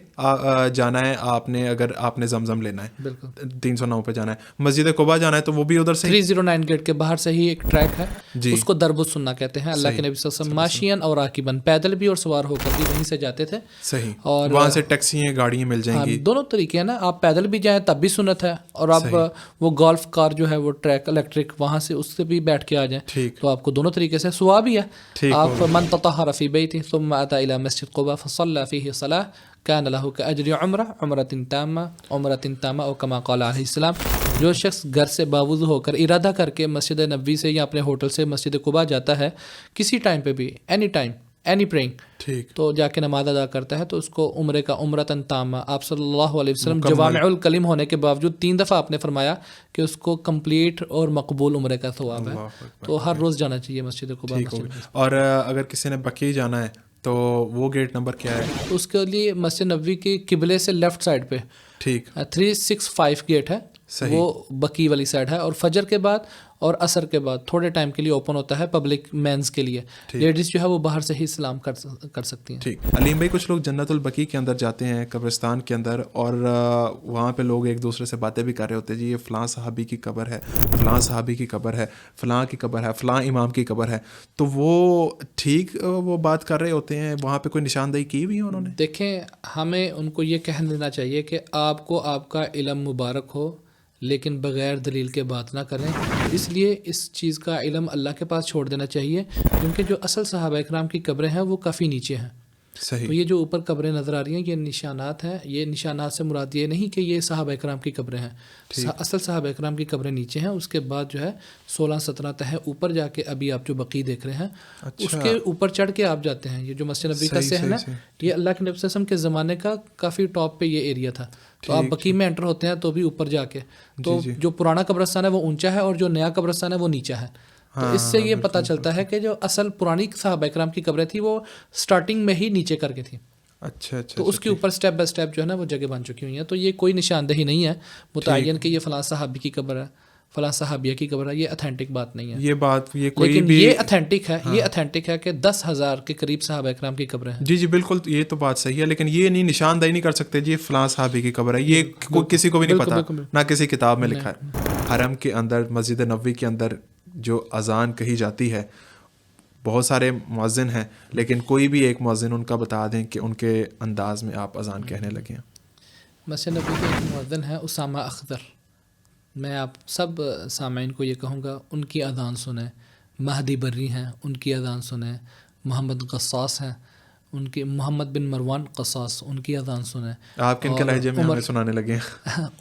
جانا ہے آپ نے, اگر آپ نے زمزم لینا ہے بالکل 309 پہ جانا ہے. مسجد قباء جانا ہے تو وہ بھی ادھر سے 309 گیٹ کے باہر سے ہی ایک ٹریک ہے, اس کو درب السنہ کہتے ہیں. اللہ کے نبی صلی اللہ علیہ وسلم ماشین اور راکبن, پیدل بھی اور سوار ہو کر بھی وہیں سے جاتے تھے. صحیح. اور وہاں سے ٹیکسیاں گاڑیاں مل جائیں گی. دونوں طریقے ہیں نا, آپ پیدل بھی جائیں تب بھی سنت ہے, اور آپ وہ گولف کار جو ہے وہ ٹریک الیکٹرک وہاں سے اس سے بھی بیٹھ کے آ جائیں تو آپ کو دونوں طریقے سے ثواب بھی ہے. آپ من تطہر فی بیتہ ثم اتى الى مسجد قباء فصلى فيه صلاة كان له كأجر عمرة تامة او كما قال علیہ السلام. جو شخص گھر سے باوضو ہو کر ارادہ کر کے مسجد نبوی سے یا اپنے ہوٹل سے مسجد قباء جاتا ہے کسی ٹائم پہ بھی, اینی ٹائم اینی پرینگ, تو جا کے نماز ادا کرتا ہے تو اس کو عمرے کا عمرتن تامہ, آپ صلی اللہ علیہ وسلم جوامع الکلم ہونے کے باوجود 3 دفعہ آپ نے فرمایا کہ اس کو کمپلیٹ اور مقبول عمرے کا ثواب ہے. تو ہر روز جانا چاہیے مسجد قباء. اور اگر کسی نے بقیع جانا ہے تو وہ گیٹ نمبر کیا ہے؟ اس کے لیے مسجد نبوی کی قبلے سے لیفٹ سائڈ پہ 365 گیٹ ہے, وہ بقیع والی سائڈ ہے. اور فجر کے بعد اور عصر کے بعد تھوڑے ٹائم کے لیے اوپن ہوتا ہے پبلک مینز کے لیے. لیڈیز جو ہے وہ باہر سے ہی سلام کر سکتی ہیں. ٹھیک. علیم بھائی کچھ لوگ جنت البقیع کے اندر جاتے ہیں, قبرستان کے اندر, اور وہاں پہ لوگ ایک دوسرے سے باتیں بھی کر رہے ہوتے ہیں, جی یہ فلاں صحابی کی قبر ہے, فلاں صحابی کی قبر ہے, فلاں کی قبر ہے, فلاں امام کی قبر ہے. تو وہ ٹھیک وہ بات کر رہے ہوتے ہیں, وہاں پہ کوئی نشاندہی کی ہوئی ہے انہوں نے؟ دیکھیں ہمیں ان کو یہ کہہ دینا چاہیے کہ آپ کو آپ کا علم مبارک ہو لیکن بغیر دلیل کے بات نہ کریں. اس لیے اس چیز کا علم اللہ کے پاس چھوڑ دینا چاہیے, کیونکہ جو اصل صحابہ اکرام کی قبریں ہیں وہ کافی نیچے ہیں. تو یہ جو اوپر قبریں نظر آ رہی ہیں یہ نشانات ہیں. یہ نشانات سے مراد یہ نہیں کہ یہ صحابہ اکرام کی قبریں ہیں. اصل صحابہ اکرام کی قبریں نیچے ہیں, اس کے بعد جو ہے 16-17 تہہ اوپر جا کے ابھی آپ جو بقیع دیکھ رہے ہیں اس کے اوپر چڑھ کے آپ جاتے ہیں. یہ جو مسجد نبوی کا صحن ہے یہ اللہ کے نبی صلی اللہ علیہ وسلم کے زمانے کا کافی ٹاپ پہ یہ ایریا تھا. تو آپ بقیع میں انٹر ہوتے ہیں تو بھی اوپر جا کے, تو جو پرانا قبرستان ہے وہ اونچا ہے اور جو نیا قبرستان ہے وہ نیچا ہے. تو اس سے یہ پتہ چلتا ہے کہ جو اصل پرانی صحابہ اکرام کی قبریں تھیں وہ سٹارٹنگ میں ہی نیچے کر کے تھیں. اچھا. تو اس کے اوپر سٹیپ بائی سٹیپ جو ہے نا وہ جگہ بن چکی ہوئی ہیں. تو یہ کوئی نشاندہی نہیں ہے متعین کہ یہ فلاں صحابی کی قبر ہے فلاں صحابیہ کی قبر ہے. یہ اتھینٹک بات نہیں ہے. یہ بات یہ کوئی لیکن بھی یہ اتھینٹک ہے. یہ اتھینٹک ہے کہ 10,000 کے قریب صحابہ اکرام کی قبریں ہیں. جی بالکل, یہ تو بات صحیح ہے, لیکن یہ نہیں نشاندہی نہیں کر سکتے جی فلاں صحابی کی قبر ہے. یہ کسی کو بھی نہیں پتا, نہ کسی کتاب میں لکھا ہے. حرم کے اندر مسجد نبوی کے اندر جو اذان کہی جاتی ہے بہت سارے مؤذن ہیں, لیکن کوئی بھی ایک مؤذن ان کا بتا دیں کہ ان کے انداز میں آپ اذان کہنے لگے ہیں. مسجد نبوی کے ایک مؤذن ہے اسامہ اخضر. میں آپ سب سامعین کو یہ کہوں گا ان کی اذان سنیں. مہدی بری ہیں ان کی اذان سنیں. محمد قصاص ہیں ان کی, محمد بن مروان قصاص ان کی اذان سنیں. آپ کن کے لہجے میں ہمیں سنانے لگے ہیں؟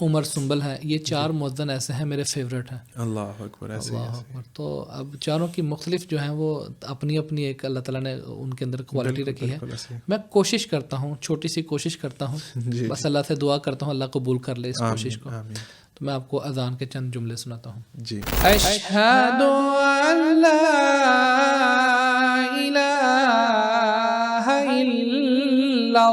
عمر سنبل ہے. یہ 4 مؤذن ایسے ہیں میرے فیوریٹ ہیں. اللہ اکبر. اللہ اکبر. تو اب چاروں کی مختلف جو ہیں وہ اپنی اپنی ایک اللہ تعالیٰ نے ان کے اندر کوالٹی رکھی ہے. میں کوشش کرتا ہوں, چھوٹی سی کوشش کرتا ہوں, بس اللہ سے دعا کرتا ہوں اللہ قبول کر لے اس کوشش کو. تو میں آپ کو اذان کے چند جملے سناتا ہوں. جی. اشہد ان لا الہ الا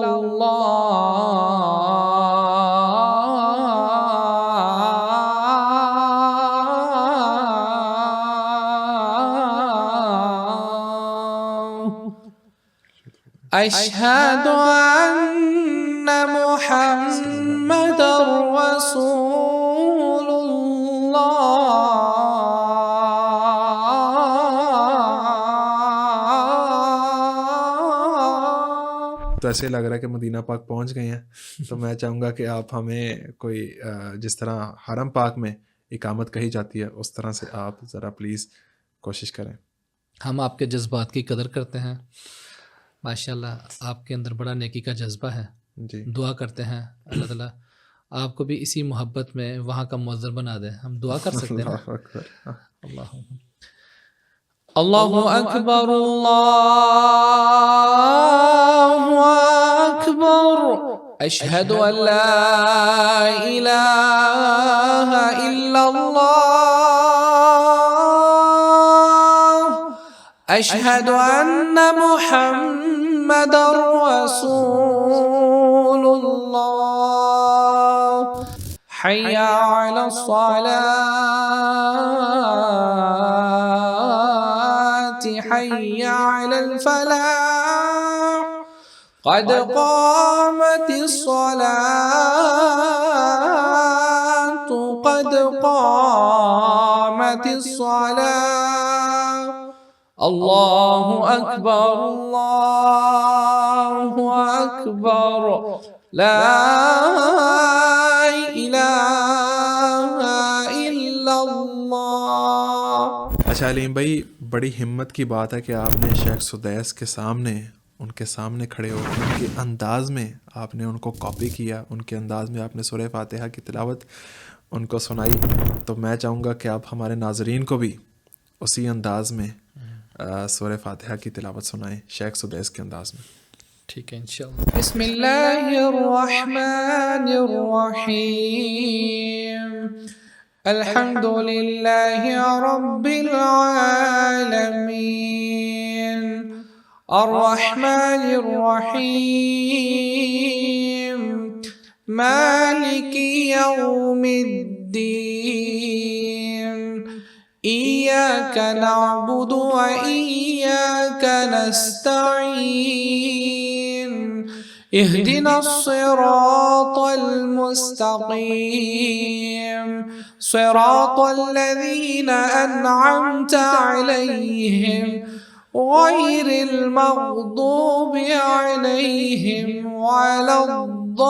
اشہد ان محمد رسول تو ایسے لگ رہا ہے کہ مدینہ پاک پہنچ گئے ہیں. تو میں چاہوں گا کہ آپ ہمیں کوئی جس طرح حرم پاک میں اقامت کہی جاتی ہے اس طرح سے آپ ذرا پلیز کوشش کریں. ہم آپ کے جذبات کی قدر کرتے ہیں. ماشاءاللہ آپ کے اندر بڑا نیکی کا جذبہ ہے. جی. دعا کرتے ہیں اللہ تعالیٰ آپ کو بھی اسی محبت میں وہاں کا مؤذن بنا دے. ہم دعا کر سکتے ہیں. اللہ اکبر اللہ اکبر اشہد ان لا الہ الا اللہ اشہد ان محمد رسول اللہ حی علی الصلاة حی علی الفلاح قد قامت الصلاة قد قامت الصلاة اللہ اکبر اللہ اکبر لا الہ الا اللہ. اچھا علیم بھائی, بڑی ہمت کی بات ہے کہ آپ نے شیخ سدیس کے سامنے ان کے سامنے کھڑے ہو کے ان کے انداز میں آپ نے ان کو کاپی کیا, ان کے انداز میں آپ نے سورہ فاتحہ کی تلاوت ان کو سنائی. تو میں چاہوں گا کہ آپ ہمارے ناظرین کو بھی اسی انداز میں سورہ فاتحہ کی تلاوت سنائیں شیخ سدیس کے انداز میں. ٹھیک ہے انشاءاللہ. بسم اللہ الرحمن الرحیم الحمد للہ رب العالمین الرحمن الرحیم مالک یوم الدین ایاک نعبد و ایاک نستعین اهدنا الصراط المستقیم صراط الذین انعمت علیہم غیر المغضوب علیہم ولا الضالین.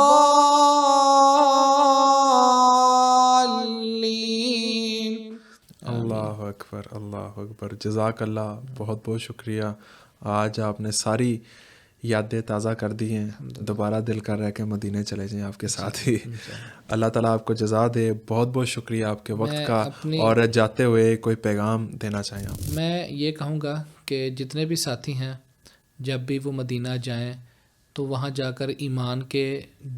اللہ اکبر اللہ اکبر. جزاک اللہ, بہت بہت شکریہ. آج آپ نے ساری یادیں تازہ کر دی ہیں, دوبارہ دل کر رہا ہے کہ مدینے چلے جائیں آپ کے ساتھ ہی. اللہ تعالیٰ آپ کو جزا دے. بہت بہت شکریہ آپ کے وقت کا. اور جاتے ہوئے کوئی پیغام دینا چاہیں آپ؟ میں یہ کہوں گا کہ جتنے بھی ساتھی ہیں جب بھی وہ مدینہ جائیں تو وہاں جا کر ایمان کے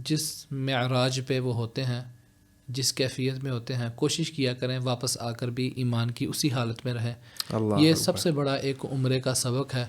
جس معراج پہ وہ ہوتے ہیں, جس کیفیت میں ہوتے ہیں, کوشش کیا کریں واپس آ کر بھی ایمان کی اسی حالت میں رہیں. یہ سب سے بڑا ایک عمرے کا سبق ہے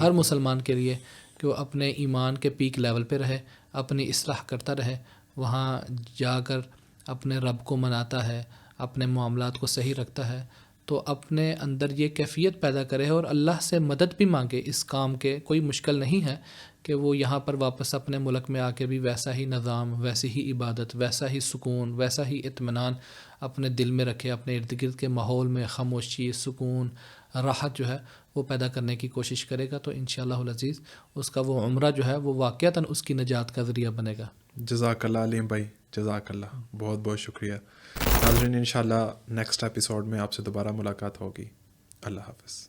ہر مسلمان کے لیے کہ وہ اپنے ایمان کے پیک لیول پہ رہے, اپنی اصلاح کرتا رہے, وہاں جا کر اپنے رب کو مناتا ہے, اپنے معاملات کو صحیح رکھتا ہے, تو اپنے اندر یہ کیفیت پیدا کرے اور اللہ سے مدد بھی مانگے اس کام کے. کوئی مشکل نہیں ہے کہ وہ یہاں پر واپس اپنے ملک میں آ کے بھی ویسا ہی نظام, ویسی ہی عبادت, ویسا ہی سکون, ویسا ہی اطمینان اپنے دل میں رکھے, اپنے ارد گرد کے ماحول میں خاموشی, سکون, راحت جو ہے وہ پیدا کرنے کی کوشش کرے گا. تو انشاءاللہ العزیز اس کا وہ عمرہ جو ہے وہ واقعتاً اس کی نجات کا ذریعہ بنے گا. جزاک اللہ علیم بھائی, جزاک اللہ, بہت بہت شکریہ. ناظرین انشاءاللہ نیکسٹ ایپیسوڈ میں آپ سے دوبارہ ملاقات ہوگی. اللہ حافظ.